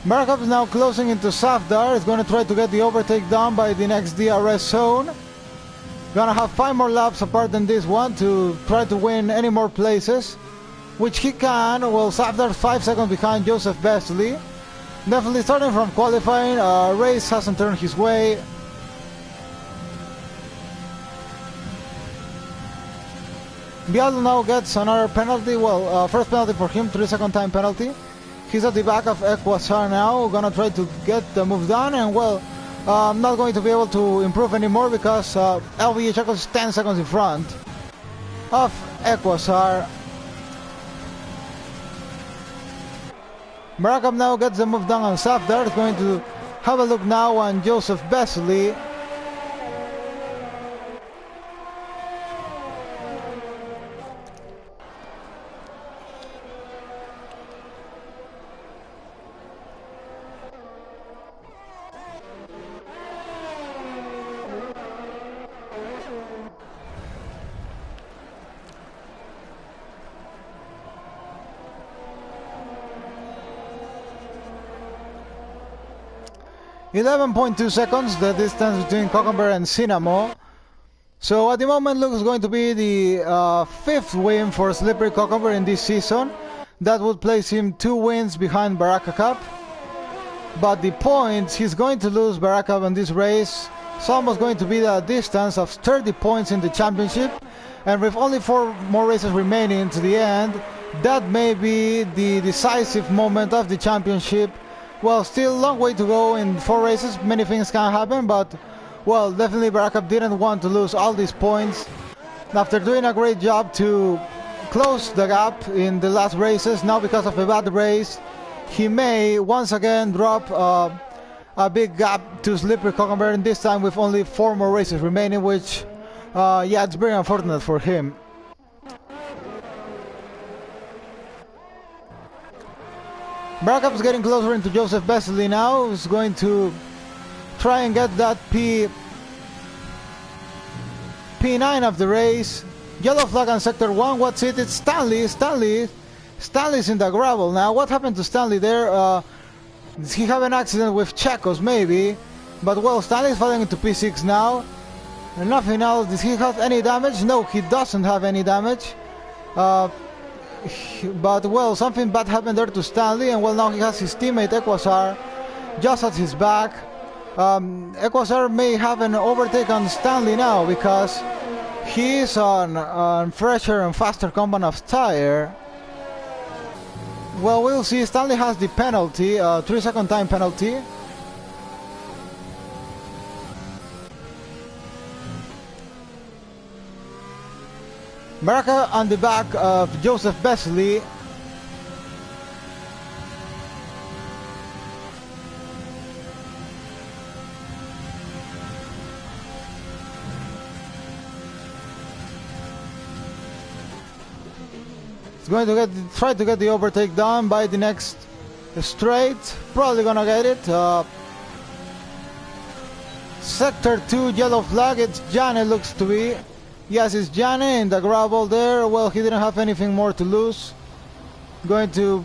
Barakup is now closing into Safdar. Is going to try to get the overtake done by the next DRS zone. Gonna have 5 more laps apart than this one to try to win any more places, which he can. Well, Safdar 5 seconds behind Joseph Besley. Definitely starting from qualifying. Race hasn't turned his way. Bialdo now gets another penalty. Well, first penalty for him, 3-second time penalty. He's at the back of Equasar now, gonna try to get the move done, and well, not going to be able to improve anymore because LBA Checos is 10 seconds in front of Equasar. Barakup now gets the move done on Safdar. Is going to have a look now on Joseph Besley. .2 seconds, the distance between Cockenberry and Cinnamo. So at the moment looks going to be the 5th win for Slippery Cockenberry in this season. That would place him 2 wins behind Barakup. But the points, he's going to lose Barakup in this race. It's almost going to be the distance of 30 points in the championship. And with only 4 more races remaining to the end, that may be the decisive moment of the championship. Well, still a long way to go in 4 races. Many things can happen, but well, definitely Barakup didn't want to lose all these points. After doing a great job to close the gap in the last races, now because of a bad race, he may once again drop a big gap to Slippery Cockenberry, and this time with only 4 more races remaining, which yeah, it's very unfortunate for him. Barakup is getting closer into Joseph Besley now. He's going to try and get that P9 of the race. Yellow flag on sector 1. What's it? It's Stanley. Stanley's in the gravel now. What happened to Stanley there? Did he have an accident with Checos maybe? But well, Stanley's falling into P6 now. And nothing else. Does he have any damage? No, he doesn't have any damage. But well, something bad happened there to Stanley, and well, now he has his teammate Equasar just at his back. Equasar may have an overtake on Stanley now because he is on fresher and faster compound of tire. Well, we'll see. Stanley has the penalty, 3-second time penalty. Barakup on the back of Joseph Besley. He's going to try to get the overtake done by the next straight. Probably gonna get it. Sector 2 yellow flag. It's Jan, it looks to be. Yes, it's Gianni in the gravel there. Well, he didn't have anything more to lose. Going to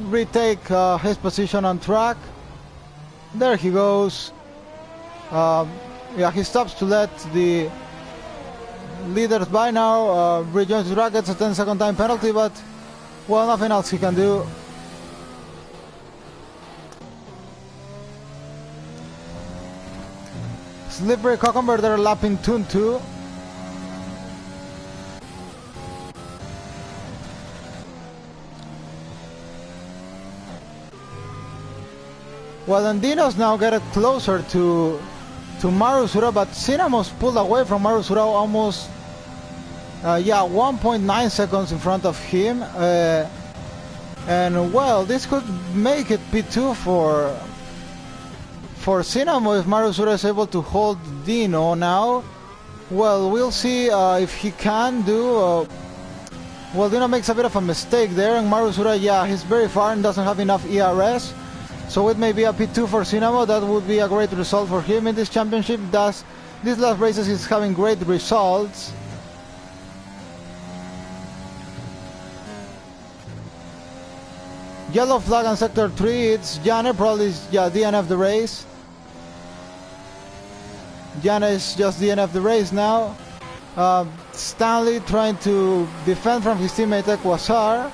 retake his position on track. There he goes. Yeah, he stops to let the leaders by now. Rejoins the track, gets a 10-second time penalty, but well, nothing else he can do. Slippery Cucumber there lapping Toon 2. Well, and Dino's now getting closer to Marusura, but Cinnamos pulled away from Marusura almost 1.9 seconds in front of him. And well, this could make it P2 for Cinnamon if Marusura is able to hold Dino now. Well, we'll see if he can do. Well, Dino makes a bit of a mistake there, and Marusura, yeah, he's very far and doesn't have enough ERS. So it may be a P2 for Cinnamon. That would be a great result for him in this championship. Thus, these last races he's having great results. Yellow flag on sector 3, it's Jana, probably DNF the race. Jana is just DNF the race now. Stanley trying to defend from his teammate Equasar.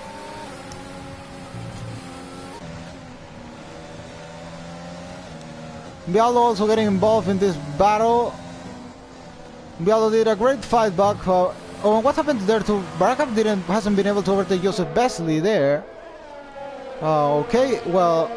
Bialdo also getting involved in this battle. Bialdo did a great fight back. What happened there to Barakap? Hasn't been able to overtake Joseph Besley there. Okay, well.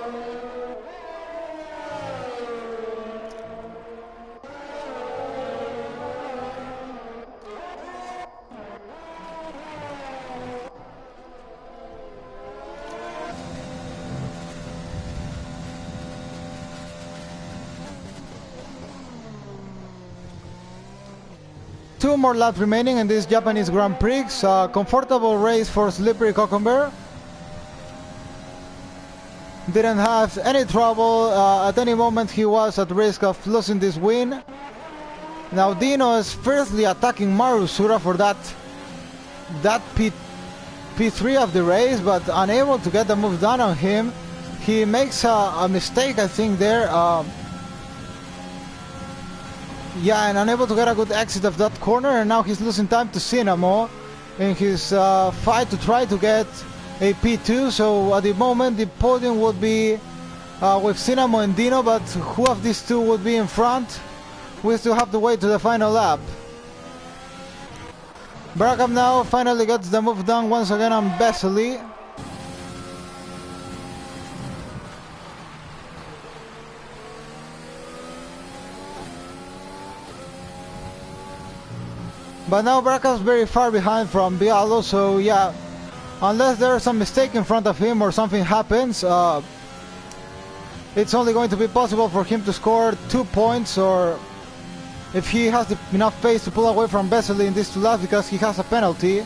Two more laps remaining in this Japanese Grand Prix. Comfortable race for Slippery Cucumber. Didn't have any trouble. At any moment he was at risk of losing this win. Now Dino is fiercely attacking Marusura for that P3 of the race, but unable to get the move done on him. He makes a mistake, I think, there. Yeah, and unable to get a good exit of that corner, and now he's losing time to Cinnamo in his fight to try to get a P2. So at the moment the podium would be with Cinnamo and Dino, but who of these two would be in front? We still have to wait to the final lap. Barakam now finally gets the move done once again on Besley. But now Barakam's very far behind from Bialdo, so yeah, unless there's some mistake in front of him or something happens, it's only going to be possible for him to score 2 points, or if he has enough pace to pull away from Besley in these two laps because he has a penalty.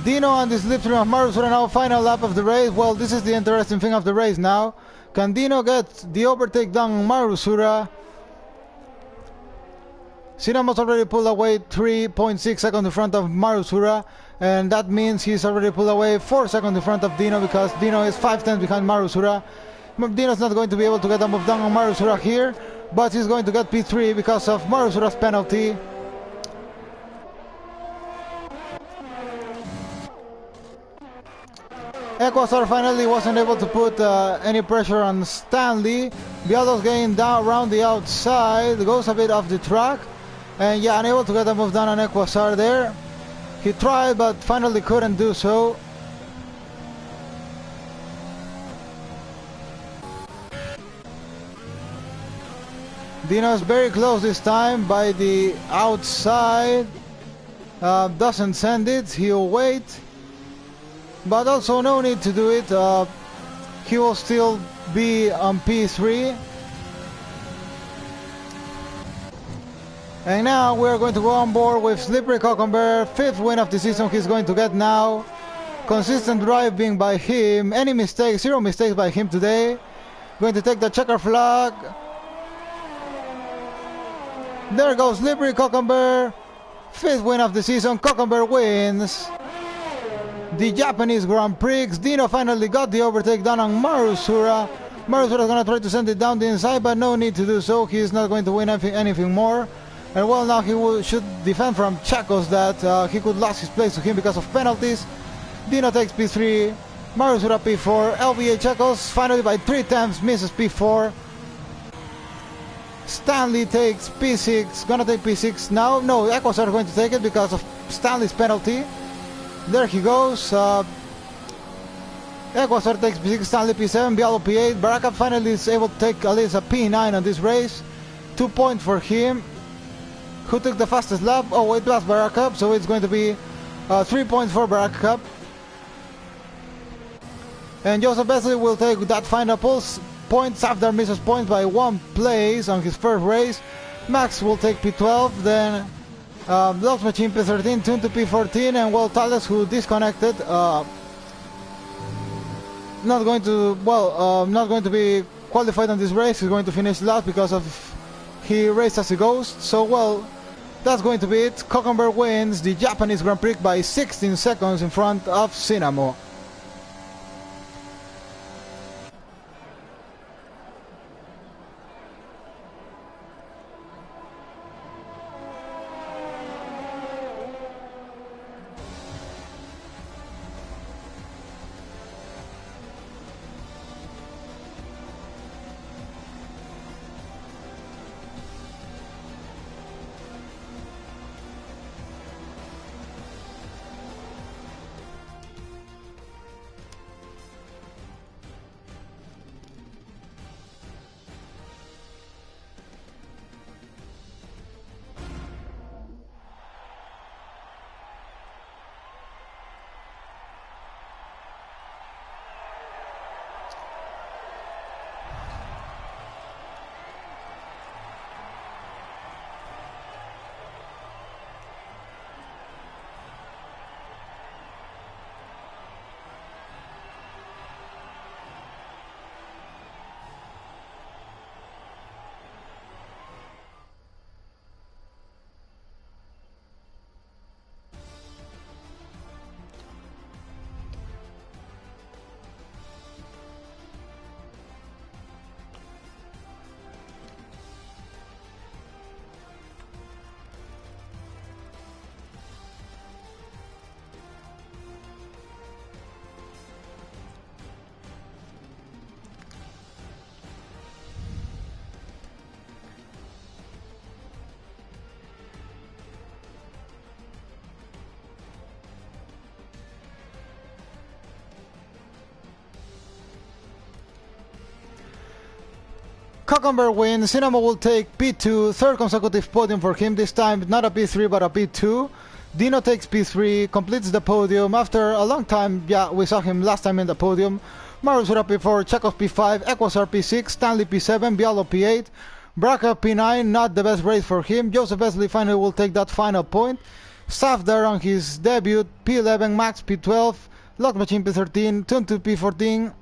Dino and the slipstream of Marusura now, final lap of the race. Well, this is the interesting thing of the race now. Can Dino get the overtake done on Marusura? Cinnamo's already pulled away 3.6 seconds in front of Marusura, and that means he's already pulled away 4 seconds in front of Dino, because Dino is 5 tenths behind Marusura. Dino's not going to be able to get the move done on Marusura here, but he's going to get P3 because of Marusura's penalty. Equasar finally wasn't able to put any pressure on Stanley. Bialdo's getting down around the outside, goes a bit off the track, and yeah, unable to get a move done on Equasar there. He tried, but finally couldn't do so. Dino's very close this time by the outside. Doesn't send it, he'll wait. But also no need to do it. He will still be on P3. And now we're going to go on board with Slippery Cucumber. 5th win of the season he's going to get now. Consistent driving by him. Any mistakes, 0 mistakes by him today. Going to take the checker flag. There goes Slippery Cucumber. 5th win of the season. Cucumber wins the Japanese Grand Prix. Dino finally got the overtake done on Marusura. Marusura is going to try to send it down the inside, but no need to do so. He's not going to win anything more. And well, now he should defend from Chacos that he could lose his place to him because of penalties. Dino takes P3, Marusura P4, LVA Chacos finally by 3 times misses P4. Stanley takes P6, gonna take P6 now. No, Equos are going to take it because of Stanley's penalty. There he goes. Equosar takes P6, Stanley P7, Bialo P8. Baraka finally is able to take at least a P9 on this race. 2 points for him. Who took the fastest lap? Oh, it was Baraka, so it's going to be 3 points for Baraka. And Joseph Besley will take that final pulse points after misses points by 1 place on his first race. Max will take P12, then Lost Machine P13, Tune to P14, and well, Thales, who disconnected, not going to be qualified on this race. He's going to finish last because of he raced as a ghost. So well, that's going to be it. Cucumber wins the Japanese Grand Prix by 16 seconds in front of Cinnamo. Cucumber wins. Cinnamo will take P2, 3rd consecutive podium for him. This time not a P3 but a P2. Dino takes P3, completes the podium after a long time. Yeah, we saw him last time in the podium. Marusura P4, Chekhov P5, Equosar P6, Stanley P7, Bialo P8, Braca P9, not the best race for him. Joseph Besley finally will take that final point. Safdar on his debut, P11, Max P12, Lock Machine P13, Tune to P14.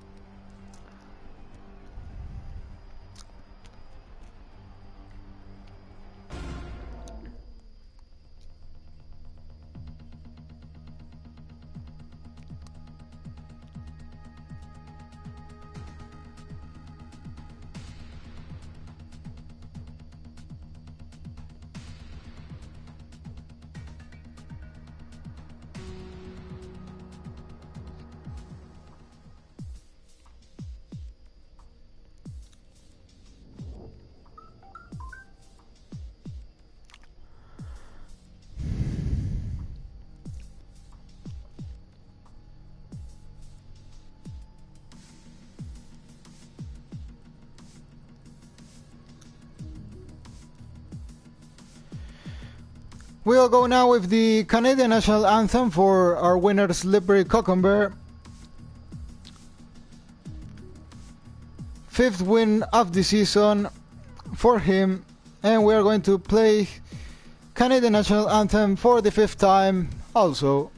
We'll go now with the Canadian National Anthem for our winner, Slippery Cucumber. 5th win of the season for him, and we are going to play Canadian National Anthem for the 5th time also.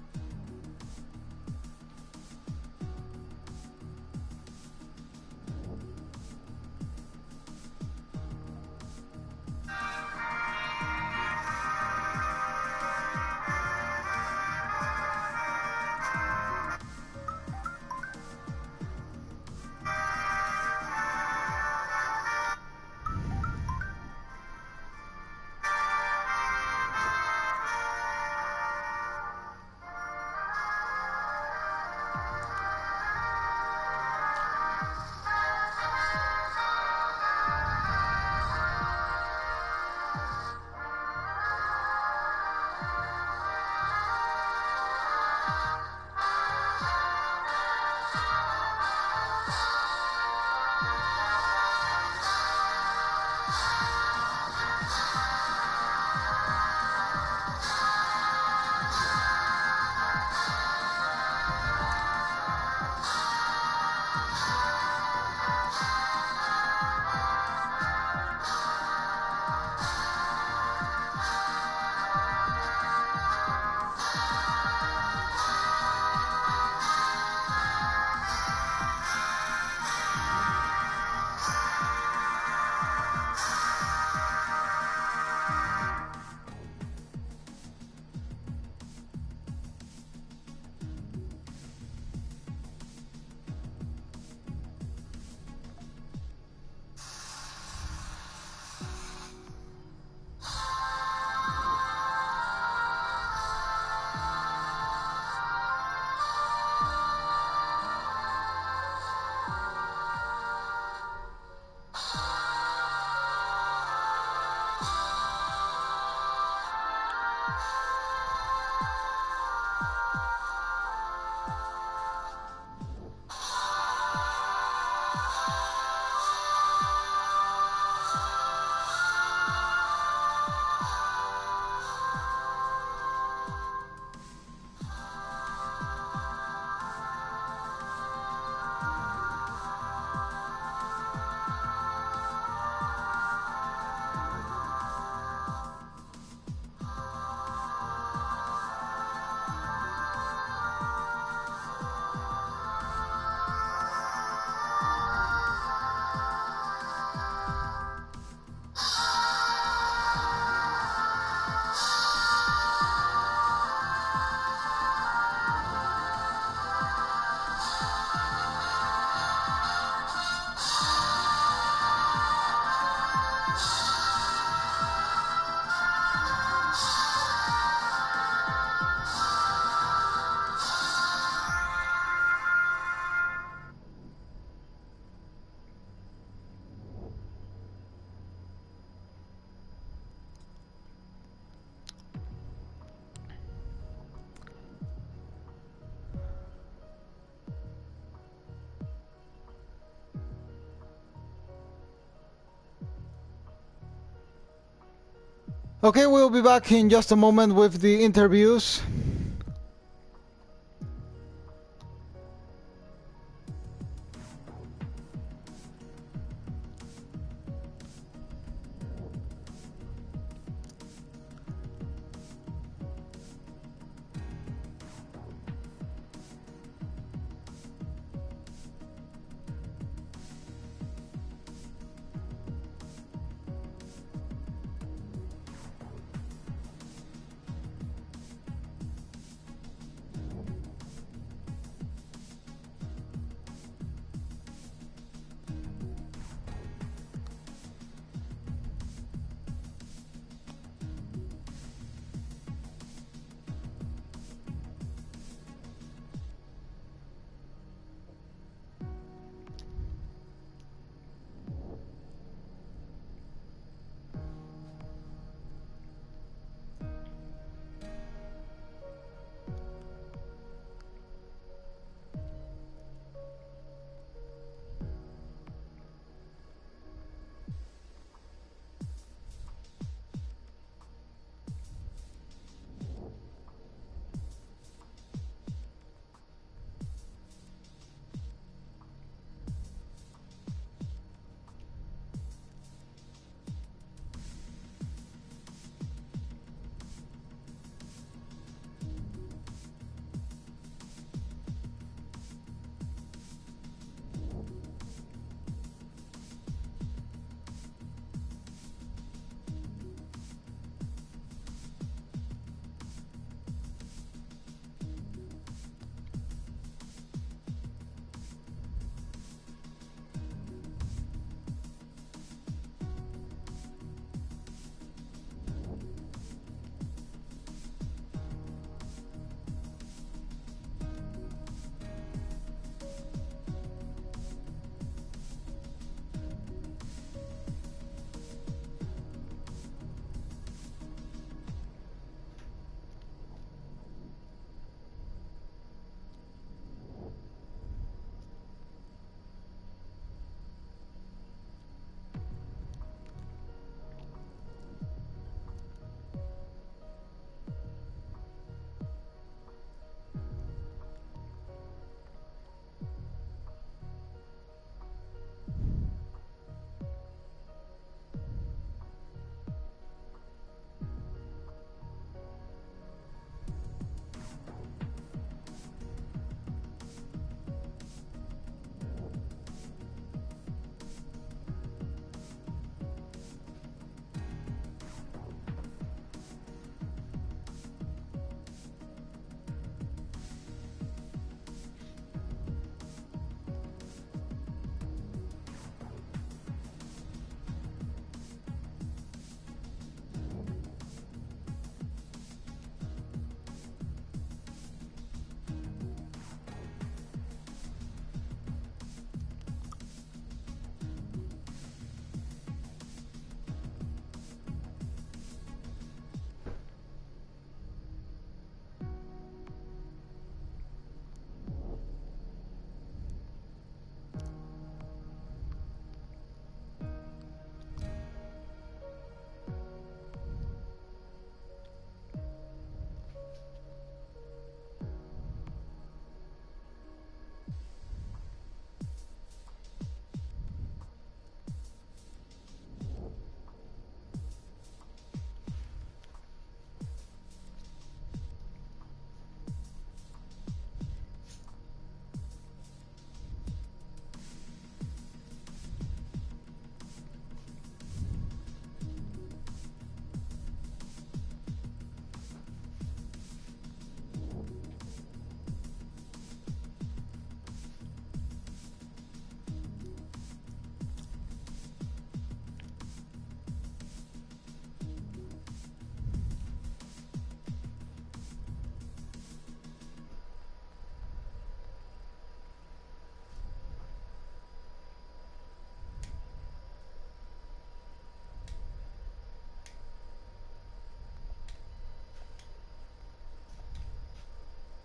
Okay, we'll be back in just a moment with the interviews.